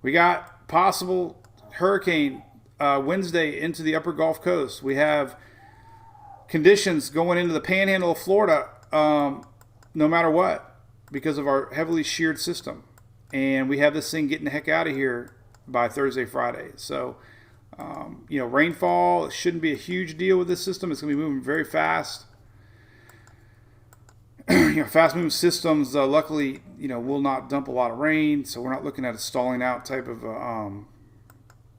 We got possible hurricane Wednesday into the upper Gulf Coast. We have conditions going into the panhandle of Florida, no matter what, because of our heavily sheared system. And we have this thing getting the heck out of here by Thursday, Friday. So, rainfall shouldn't be a huge deal with this system. It's going to be moving very fast. Fast moving systems, luckily, will not dump a lot of rain. So we're not looking at a stalling out type of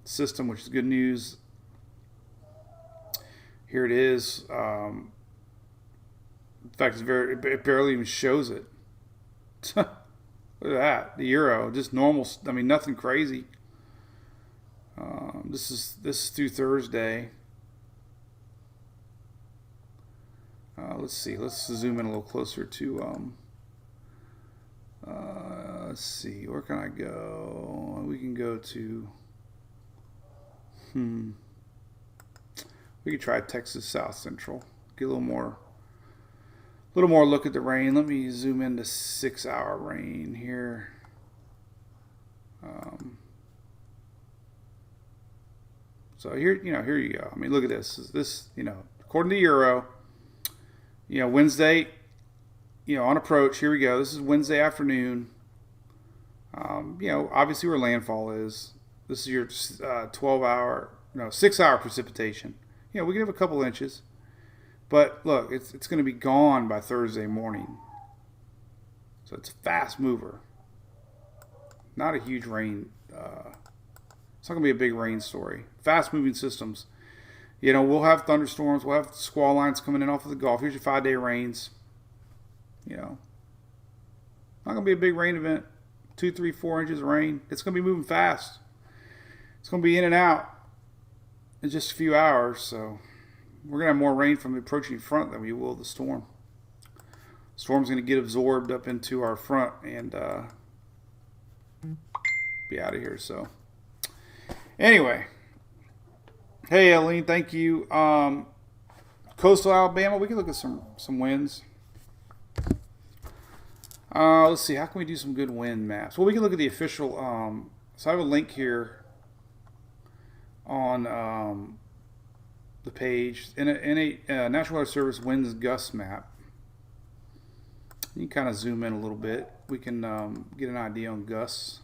system, which is good news. Here it is. In fact, it barely even shows it. Look at that. The euro, just normal. I mean, nothing crazy. This is through Thursday. Let's see. Let's zoom in a little closer to. Let's see. Where can I go? We can go to. We could try Texas South Central. Get a little more look at the rain. Let me zoom into 6-hour rain here. So here you go. I mean, look at this. This, according to Euro, Wednesday, on approach. Here we go. This is Wednesday afternoon. Obviously where landfall is. This is your 6-hour precipitation. We can have a couple inches, but look, it's going to be gone by Thursday morning. So it's a fast mover. Not a huge rain. It's not going to be a big rain story. Fast moving systems. We'll have thunderstorms. We'll have squall lines coming in off of the Gulf. Here's your 5-day rains. Not going to be a big rain event. 2, 3, 4 inches of rain. It's going to be moving fast. It's going to be in and out in just a few hours. So we're going to have more rain from the approaching front than we will the storm. The storm's going to get absorbed up into our front and be out of here. So anyway, hey Eileen, thank you. Coastal Alabama, we can look at some winds. Let's see, how can we do some good wind maps? Well, we can look at the official. So I have a link here on the page in a National Weather Service winds gust map. You can kind of zoom in a little bit. We can get an idea on gusts.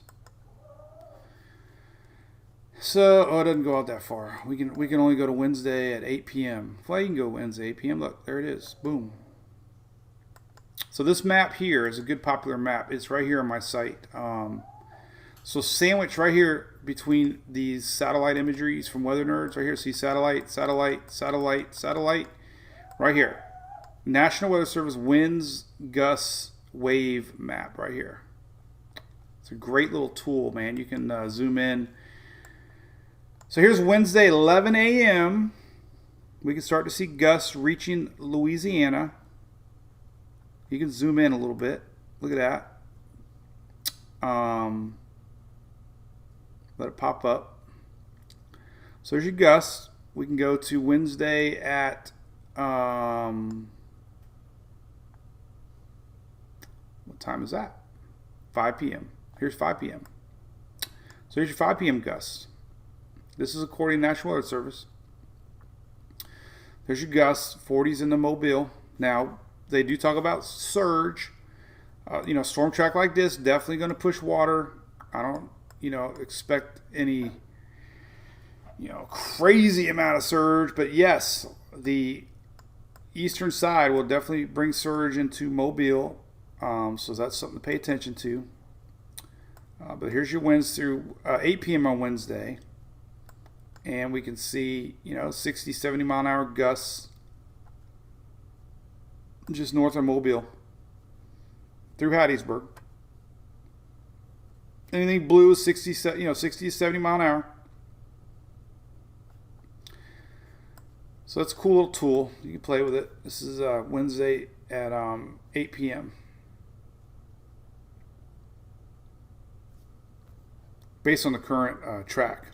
So, it doesn't go out that far. We can only go to Wednesday at 8 p.m. Well, you can go Wednesday 8 p.m. Look, there it is. Boom. So this map here is a good popular map. It's right here on my site. So sandwiched right here between these satellite imageries from Weather Nerds. Right here, see satellite, satellite, satellite, satellite. Right here. National Weather Service winds, gusts, wave map right here. It's a great little tool, man. You can zoom in. So here's Wednesday, 11 a.m. We can start to see gusts reaching Louisiana. You can zoom in a little bit. Look at that. Let it pop up. So there's your gusts. We can go to Wednesday at what time is that? 5 p.m. Here's 5 p.m. So here's your 5 p.m. gusts. This is according to National Weather Service. There's your gusts, 40s in the Mobile. Now, they do talk about surge. Storm track like this, definitely going to push water. I don't, expect any, crazy amount of surge. But yes, the eastern side will definitely bring surge into Mobile. So that's something to pay attention to. But here's your winds through 8 p.m. on Wednesday. And we can see, 60, 70 mile an hour gusts just north of Mobile through Hattiesburg. Anything blue is 60 to 70 mile an hour. So that's a cool little tool. You can play with it. This is Wednesday at 8 p.m. based on the current track.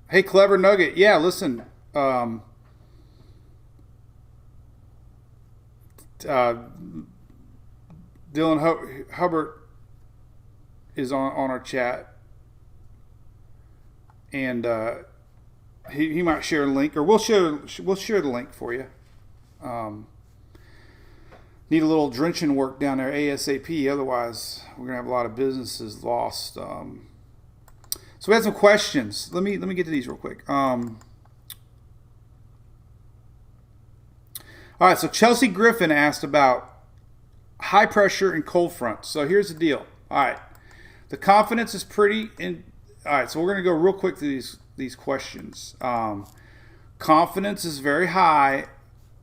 Hey, Clever Nugget. Yeah, listen. Dylan Hubbard is on our chat, and he might share a link, or we'll share the link for you. Need a little drenching work down there ASAP, otherwise we're gonna have a lot of businesses lost. So we had some questions. Let me get to these real quick. All right, so Chelsea Griffin asked about high pressure and cold front. So here's the deal. All right, the confidence is pretty in. All right, so we're gonna go real quick through these questions. Confidence is very high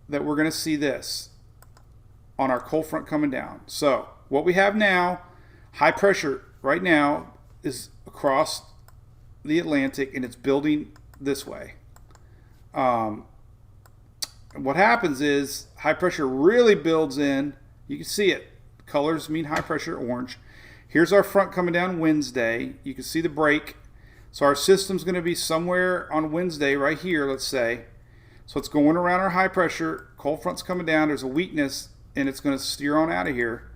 that we're gonna see this on our cold front coming down. So what we have now, high pressure right now is across the Atlantic, and it's building this way. What happens is high pressure really builds in. You can see it. Colors mean high pressure, orange. Here's our front coming down Wednesday. You can see the break. So our system's going to be somewhere on Wednesday right here, let's say. So it's going around our high pressure. Cold front's coming down. There's a weakness, and it's going to steer on out of here.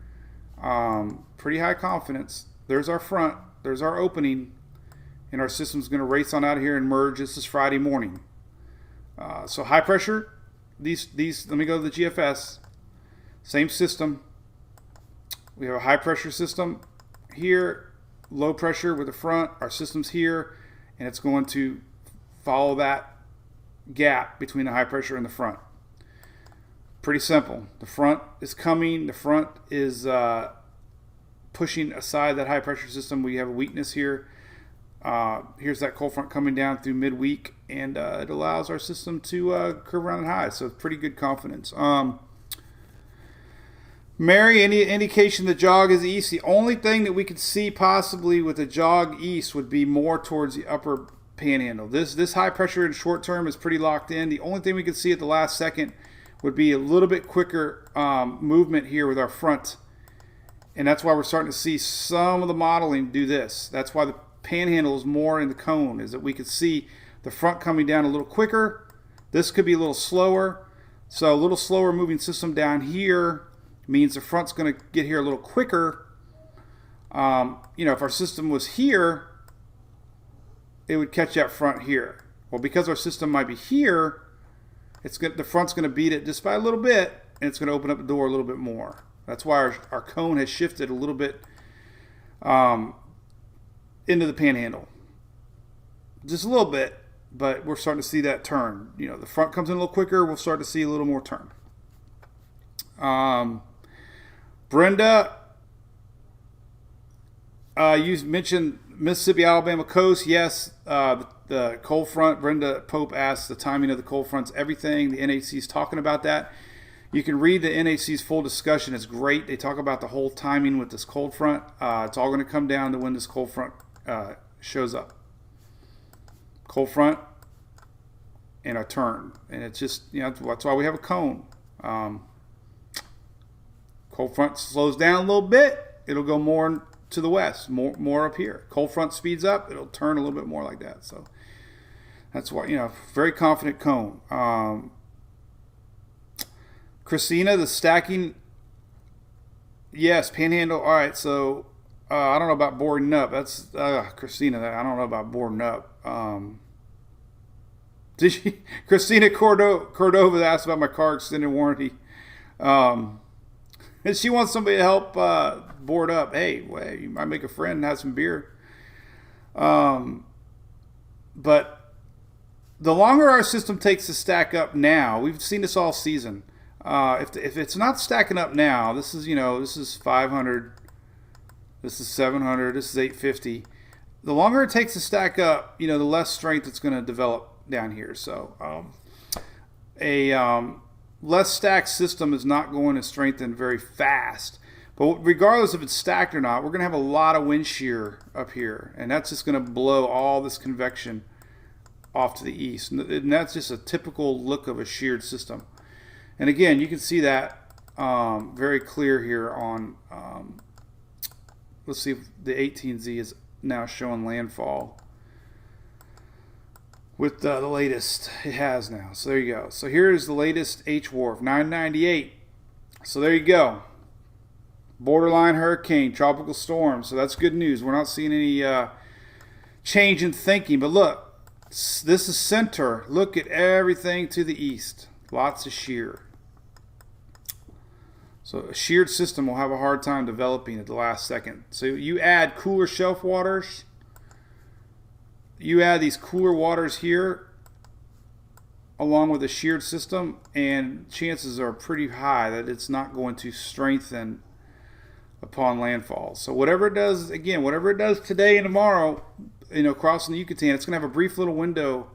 Pretty high confidence. There's our front. There's our opening. And our system's going to race on out of here and merge. This is Friday morning. So high pressure, these. Let me go to the GFS. Same system. We have a high pressure system here, low pressure with the front. Our system's here, and it's going to follow that gap between the high pressure and the front. Pretty simple. The front is coming. The front is pushing aside that high pressure system. We have a weakness here. Here's that cold front coming down through midweek, and it allows our system to curve around and high. So pretty good confidence. Mary, any indication the jog is east? The only thing that we could see possibly with a jog east would be more towards the upper panhandle. This high pressure in short term is pretty locked in. The only thing we could see at the last second would be a little bit quicker movement here with our front. And that's why we're starting to see some of the modeling do this. That's why the panhandle is more in the cone, is that we could see the front coming down a little quicker. This could be a little slower. So a little slower moving system down here means the front's going to get here a little quicker. If our system was here, it would catch that front here. Well, because our system might be here, the front's going to beat it just by a little bit, and it's going to open up the door a little bit more. That's why our cone has shifted a little bit into the panhandle. Just a little bit, but we're starting to see that turn. The front comes in a little quicker, we'll start to see a little more turn. Brenda, you mentioned Mississippi, Alabama coast. Yes, the cold front. Brenda Pope asked the timing of the cold fronts, everything. The NAC is talking about that. You can read the NAC's full discussion. It's great. They talk about the whole timing with this cold front. It's all going to come down to when this cold front shows up. Cold front and a turn. And it's just, that's why we have a cone. Cold front slows down a little bit. It'll go more to the west, more up here. Cold front speeds up. It'll turn a little bit more like that. So that's why, very confident cone. Christina, the stacking. Yes, panhandle. All right, so I don't know about boarding up. That's Christina. I don't know about boarding up. Christina Cordova asked about my car extended warranty. And she wants somebody to help board up. Hey, you might make a friend and have some beer. But the longer our system takes to stack up now, we've seen this all season. If it's not stacking up now, this is 500, this is 700, this is 850. The longer it takes to stack up, the less strength it's going to develop down here. So less stacked system is not going to strengthen very fast. But regardless if it's stacked or not, we're going to have a lot of wind shear up here, and that's just going to blow all this convection off to the east. And that's just a typical look of a sheared system. And again, you can see that very clear here on let's see if the 18Z is now showing landfall. With the latest, it has now. So there you go. So here is the latest H-Wharf, 998. So there you go. Borderline hurricane, tropical storm. So that's good news. We're not seeing any change in thinking. But look, this is center. Look at everything to the east. Lots of shear. So a sheared system will have a hard time developing at the last second. So you add cooler shelf waters. You add these cooler waters here along with a sheared system, and chances are pretty high that it's not going to strengthen upon landfall. So whatever it does, again, whatever it does today and tomorrow, crossing the Yucatan, it's going to have a brief little window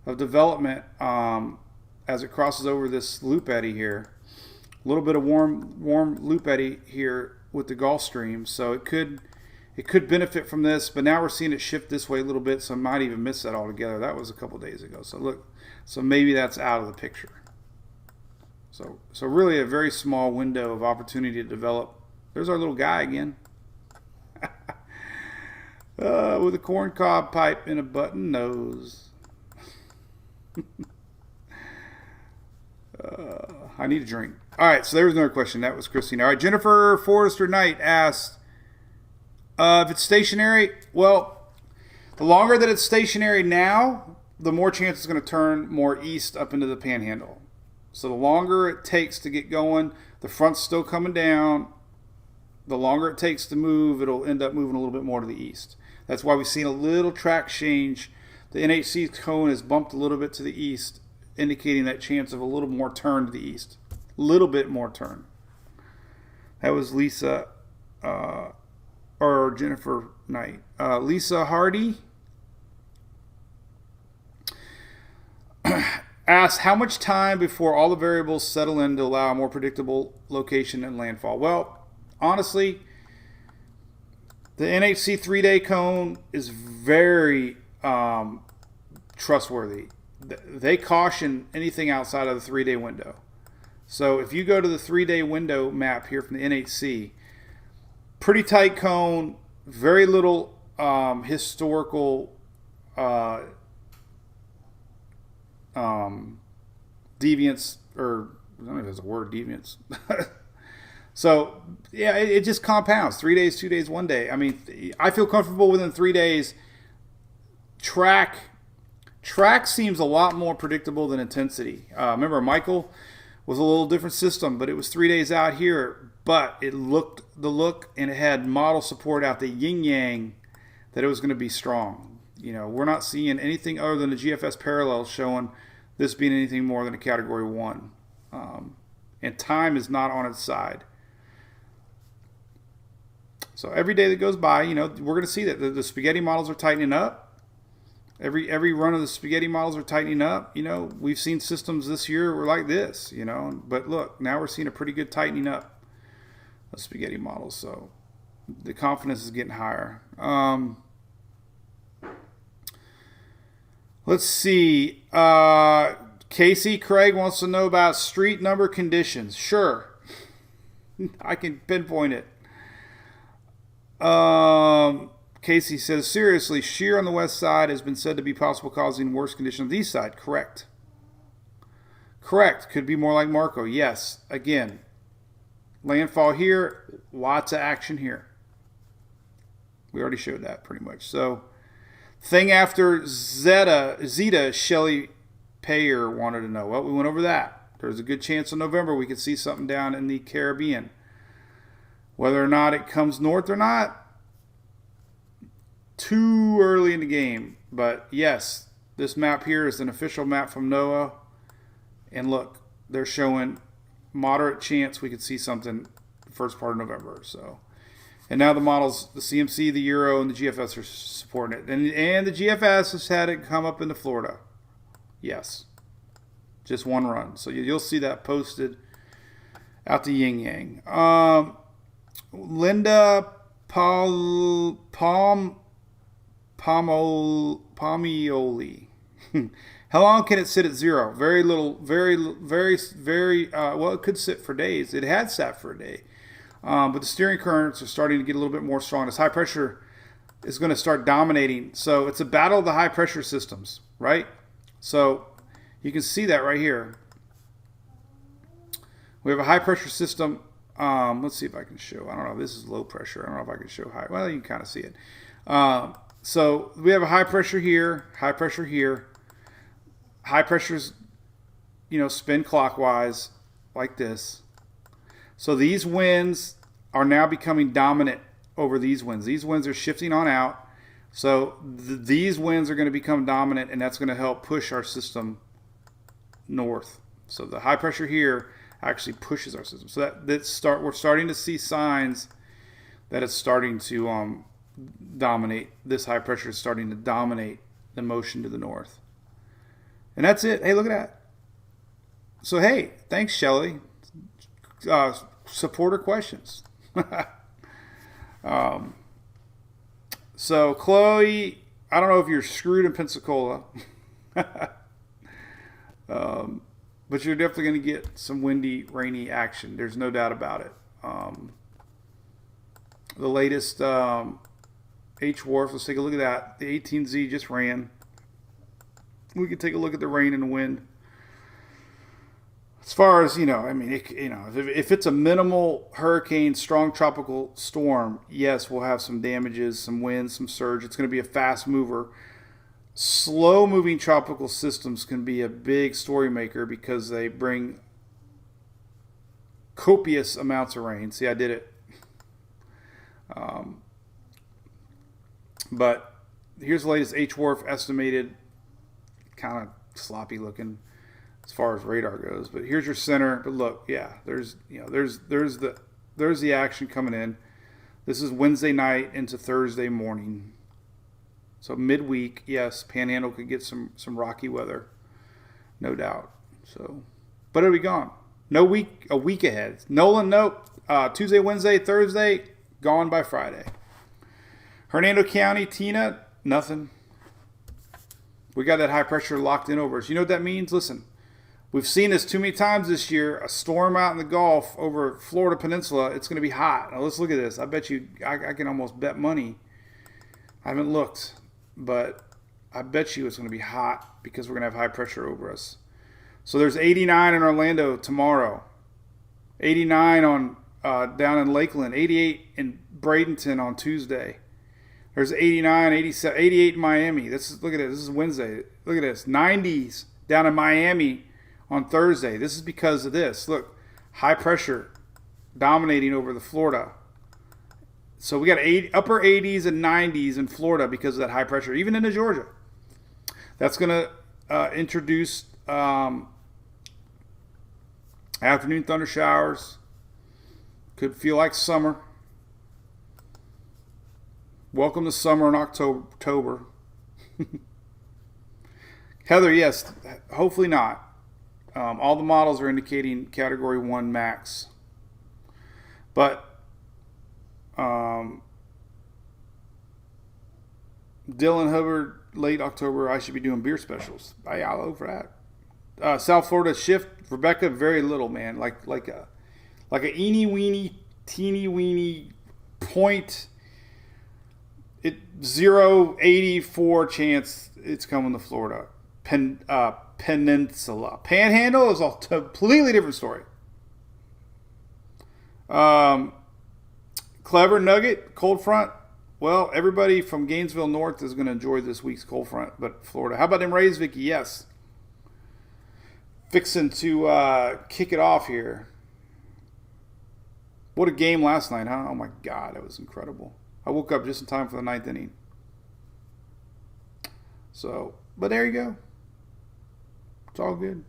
of development as it crosses over this loop eddy here. A little bit of warm loop eddy here with the Gulf Stream, so it could benefit from this, but now we're seeing it shift this way a little bit, so I might even miss that altogether. That was a couple days ago. So look, so maybe that's out of the picture. So really a very small window of opportunity to develop. There's our little guy again. With a corncob pipe and a button nose. I need a drink. All right, so there was another question. That was Christine. All right, Jennifer Forrester Knight asked, if it's stationary, well, the longer that it's stationary now, the more chance it's going to turn more east up into the panhandle. So the longer it takes to get going, the front's still coming down. The longer it takes to move, it'll end up moving a little bit more to the east. That's why we've seen a little track change. The NHC cone is bumped a little bit to the east, indicating that chance of a little more turn to the east. A little bit more turn. That was Lisa, or Jennifer Knight. Lisa Hardy asks, how much time before all the variables settle in to allow a more predictable location and landfall? Well, honestly, the NHC 3-day cone is very trustworthy. They caution anything outside of the 3-day window. So if you go to the 3-day window map here from the NHC, pretty tight cone, very little historical deviance, or I don't know if there's a word, deviance. So, yeah, it just compounds. 3 days, 2 days, 1 day. I mean, I feel comfortable within 3 days. Track seems a lot more predictable than intensity. Remember, Michael was a little different system, but it was 3 days out here. But it looked the look, and it had model support out the yin-yang that it was going to be strong. We're not seeing anything other than the GFS parallels showing this being anything more than a Category 1. And time is not on its side. So every day that goes by, we're going to see that the spaghetti models are tightening up. Every run of the spaghetti models are tightening up. We've seen systems this year were like this, But look, now we're seeing a pretty good tightening up of spaghetti models. So the confidence is getting higher. Let's see. Casey Craig wants to know about street number conditions. Sure. I can pinpoint it. Casey says, seriously, shear on the west side has been said to be possible causing worse conditions on the east side. Correct. Could be more like Marco. Yes. Again, landfall here, lots of action here. We already showed that pretty much. So, thing after Zeta, Shelley Payer wanted to know. Well, we went over that. There's a good chance in November we could see something down in the Caribbean. Whether or not it comes north or not, too early in the game. But yes, this map here is an official map from NOAA. And look, they're showing moderate chance we could see something the first part of November. So, and now the models, the CMC, the Euro, and the GFS are supporting it. And the GFS has had it come up into Florida. Yes. Just one run. So you'll see that posted out the yin yang. Linda Palmioli. How long can it sit at zero? Very little, very, well, it could sit for days. It had sat for a day. But the steering currents are starting to get a little bit more strong. This high pressure is going to start dominating. So it's a battle of the high pressure systems, right? So you can see that right here. We have a high pressure system. Let's see if I can show. I don't know. This is low pressure. I don't know if I can show high. Well, you can kind of see it. So we have a high pressure here, high pressure here. High pressures, spin clockwise like this. So these winds are now becoming dominant over these winds. These winds are shifting on out. So these winds are going to become dominant, and that's going to help push our system north. So the high pressure here actually pushes our system. So we're starting to see signs that it's starting to dominate. This high pressure is starting to dominate the motion to the north. And that's it. Hey, look at that. So, hey, thanks, Shelly. Supporter questions. So, Chloe, I don't know if you're screwed in Pensacola. But you're definitely going to get some windy, rainy action. There's no doubt about it. The latest H-Wharf, let's take a look at that. The 18Z just ran. We can take a look at the rain and the wind. As far as, if it's a minimal hurricane, strong tropical storm, yes, we'll have some damages, some wind, some surge. It's going to be a fast mover. Slow-moving tropical systems can be a big story maker because they bring copious amounts of rain. See, I did it. But here's the latest H-Wharf estimated, kind of sloppy looking as far as radar goes. But here's your center. But look, yeah, there's the action coming in. This is Wednesday night into Thursday morning. So midweek, yes, Panhandle could get some rocky weather, no doubt. So, but it'll be gone. A week ahead. Nolan, nope. Tuesday, Wednesday, Thursday, gone by Friday. Hernando County, Tina, nothing. We got that high pressure locked in over us. You know what that means? Listen, we've seen this too many times this year. A storm out in the Gulf over Florida Peninsula. It's going to be hot. Now let's look at this. I bet you, I can almost bet money. I haven't looked, but I bet you it's going to be hot because we're going to have high pressure over us. So there's 89 in Orlando tomorrow. 89 on down in Lakeland. 88 in Bradenton on Tuesday. There's 89, 87, 88 in Miami. Look at it. This is Wednesday. Look at this. 90s down in Miami on Thursday. This is because of this. Look, high pressure dominating over the Florida. So we got upper 80s and 90s in Florida because of that high pressure, even into Georgia. That's going to introduce afternoon thunder showers. Could feel like summer. Welcome to summer in October. Heather, yes, hopefully not. All the models are indicating Category 1 max. But Dylan Hubbard, late October, I should be doing beer specials. I'll over that. South Florida shift, Rebecca, very little, man. Like a eeny weeny, teeny weeny point. 0.84 chance it's coming to Florida. Peninsula. Panhandle is a completely different story. Clever Nugget, cold front. Well, everybody from Gainesville North is going to enjoy this week's cold front, but Florida. How about them Rays, Vicky? Yes. Fixing to kick it off here. What a game last night, huh? Oh my God, it was incredible. I woke up just in time for the 9th inning. So, but there you go. It's all good.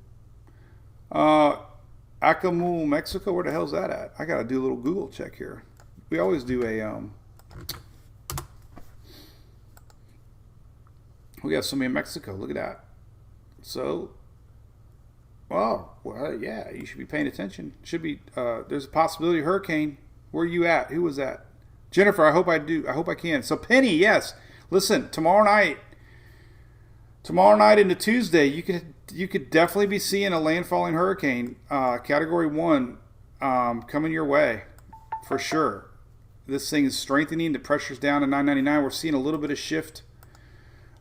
Acapulco, Mexico, where the hell's that at? I got to do a little Google check here. We always do a, we got somebody in Mexico. Look at that. So, well, yeah, you should be paying attention. Should be, there's a possibility of hurricane. Where are you at? Who was that? Jennifer, I hope I do. I hope I can. So Penny, yes. Listen, tomorrow night into Tuesday, you could definitely be seeing a landfalling hurricane, Category 1, coming your way. for sure. This thing is strengthening. The pressure's down to 999. We're seeing a little bit of shift.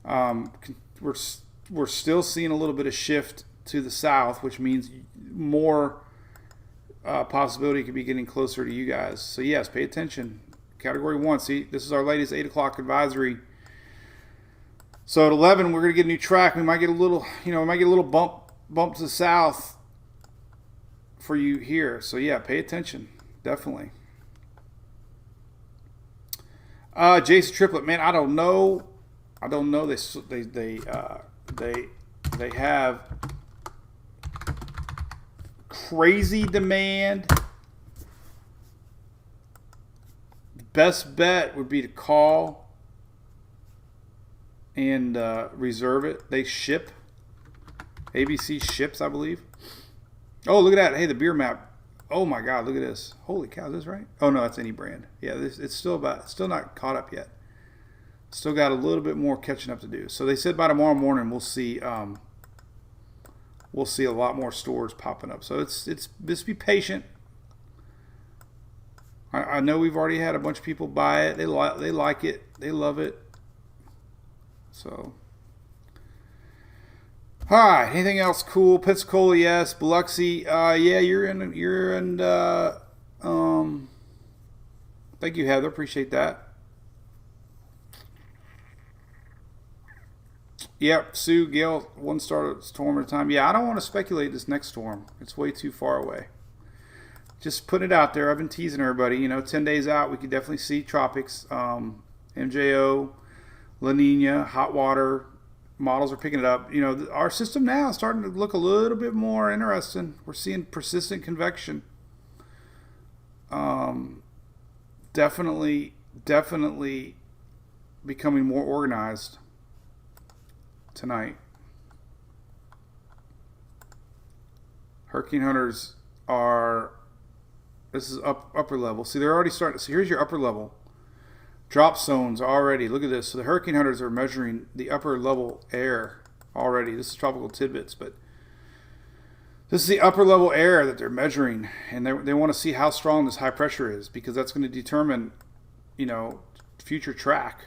We're still seeing a little bit of shift to the south, which means more possibility could be getting closer to you guys. So yes, pay attention. Category 1. See, this is our latest 8 o'clock advisory. So at 11, we're going to get a new track. We might get a little, bump to the south for you here. So yeah, pay attention. Definitely. Jason Triplet, man, I don't know. They have crazy demand. Best bet would be to call and reserve it. They ship. ABC ships, I believe. Oh, look at that. Hey, the beer map. Oh my God, look at this. Holy cow, is this right? Oh no, that's any brand. Yeah, it's still not caught up yet. Still got a little bit more catching up to do. So they said by tomorrow morning we'll see a lot more stores popping up. So it's just be patient. I know we've already had a bunch of people buy it. They like it. They love it. So, all right. Anything else cool? Pensacola, yes. Biloxi, yeah. You're in. Thank you, Heather. Appreciate that. Yep, Sue, Gail, 1 storm at a time. Yeah, I don't want to speculate this next storm. It's way too far away. Just put it out there. I've been teasing everybody. 10 days out, we could definitely see tropics, MJO, La Nina, hot water. Models are picking it up. Our system now is starting to look a little bit more interesting. We're seeing persistent convection. Definitely becoming more organized tonight. Hurricane hunters are. This is upper level. See, they're already starting. So here's your upper level. Drop zones already. Look at this. So the hurricane hunters are measuring the upper level air already. This is tropical tidbits, but this is the upper level air that they're measuring, and they want to see how strong this high pressure is, because that's going to determine, future track.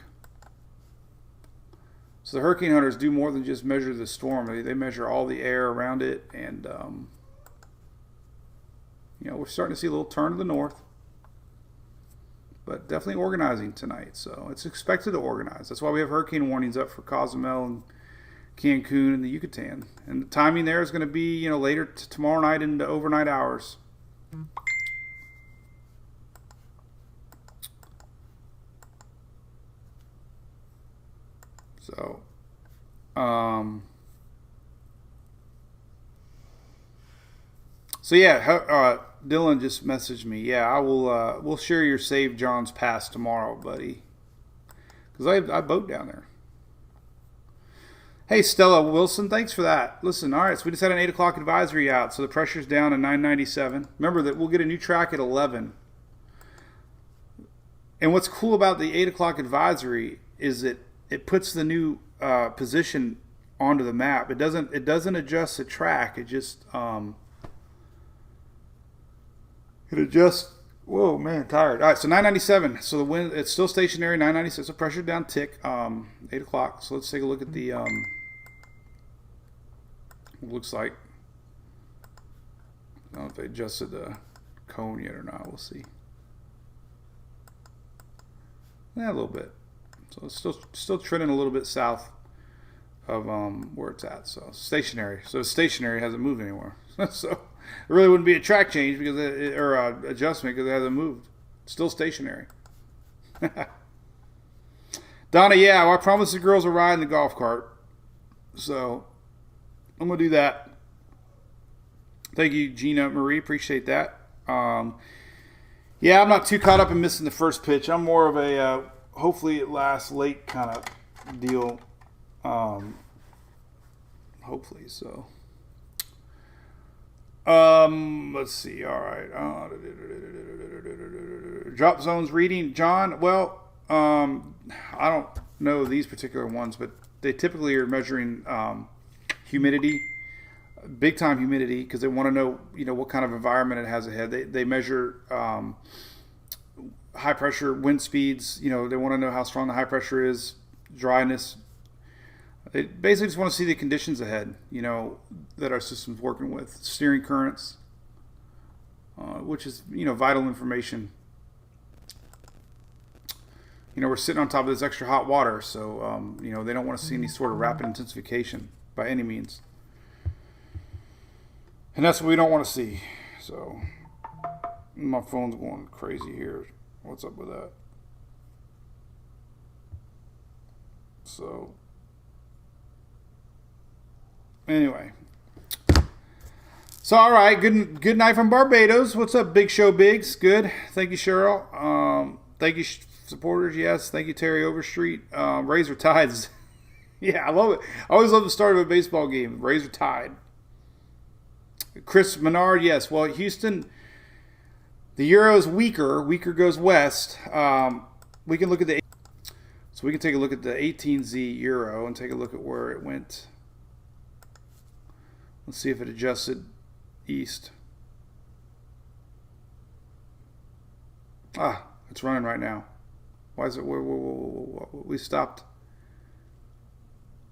So the hurricane hunters do more than just measure the storm. They measure all the air around it, and we're starting to see a little turn to the north, but definitely organizing tonight. So it's expected to organize. That's why we have hurricane warnings up for Cozumel and Cancun and the Yucatan. And the timing there is going to be, later tomorrow night into overnight hours. So, Dylan just messaged me. Yeah, I will. We'll share your Save John's Pass tomorrow, buddy. Because I boat down there. Hey, Stella Wilson, thanks for that. Listen, all right, so we just had an 8 o'clock advisory out, so the pressure's down to 997. Remember that we'll get a new track at 11. And what's cool about the 8 o'clock advisory is that it puts the new position onto the map. It doesn't adjust the track. It just it adjusts. Whoa, man, tired. All right, so 997. So the wind, it's still stationary. 996. So pressure down tick. 8 o'clock. So let's take a look at the. Looks like. I don't know if they adjusted the cone yet or not. We'll see. Yeah, a little bit. So it's still trending a little bit south of where it's at. So stationary. So stationary, hasn't moved anywhere. So it really wouldn't be a track change because or adjustment because it hasn't moved. Still stationary. Donna, yeah, well, I promised the girls a ride in the golf cart. So I'm gonna do that. Thank you, Gina Marie. Appreciate that. Yeah, I'm not too caught up in missing the first pitch. I'm more of a hopefully it lasts late kind of deal. Hopefully so. Let's see. All right. Drop zones reading, John. Well, I don't know these particular ones, but they typically are measuring humidity, big time humidity, because they want to know, what kind of environment it has ahead. They measure high pressure wind speeds. They want to know how strong the high pressure is, dryness. They basically just want to see the conditions ahead, that our system's working with. Steering currents, which is, vital information. We're sitting on top of this extra hot water, so, they don't want to see any sort of rapid intensification by any means. And that's what we don't want to see. So, my phone's going crazy here. What's up with that? So, anyway. So, all right. Good night from Barbados. What's up, Big Show Biggs? Good. Thank you, Cheryl. Thank you, supporters. Yes. Thank you, Terry Overstreet. Razor Tides. Yeah, I love it. I always love the start of a baseball game. Razor Tide. Chris Menard. Yes. Well, Houston, the euro is weaker. Weaker goes west. We can look at so we can take a look at the 18Z euro and take a look at where it went. Let's see if it adjusted east. It's running right now. Why is it? Whoa. We stopped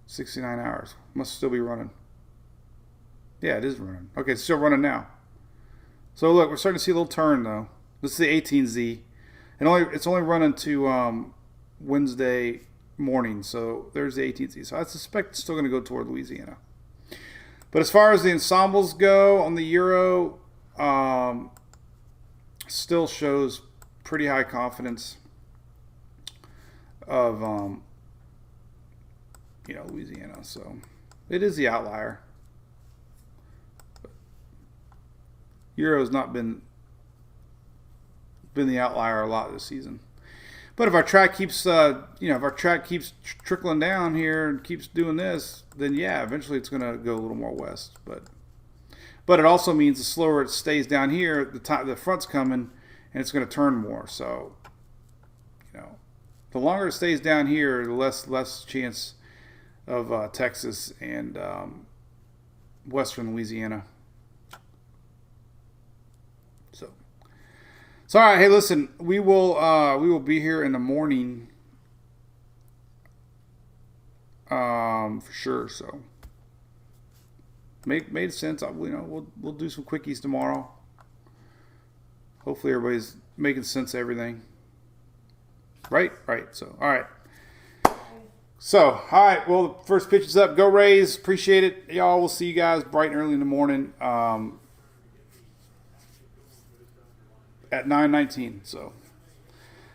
69 hours. Must still be running. Yeah, it is running. Okay, it's still running now. So look, we're starting to see a little turn though. This is the 18Z. It's only running to Wednesday morning. So there's the 18Z. So I suspect it's still going to go toward Louisiana. But as far as the ensembles go on the euro, still shows pretty high confidence of Louisiana. So it is the outlier. Euro's not been the outlier a lot this season. But if our track keeps trickling down here and keeps doing this, then yeah, eventually it's going to go a little more west. But it also means the slower it stays down here, the front's coming, and it's going to turn more. So, the longer it stays down here, the less chance of Texas and western Louisiana. So all right, hey, listen, we will be here in the morning, for sure. So made sense. We'll do some quickies tomorrow. Hopefully everybody's making sense of everything. Right. So all right. So all right. Well, the first pitch is up. Go Rays. Appreciate it, y'all. We'll see you guys bright and early in the morning. At 9:19, so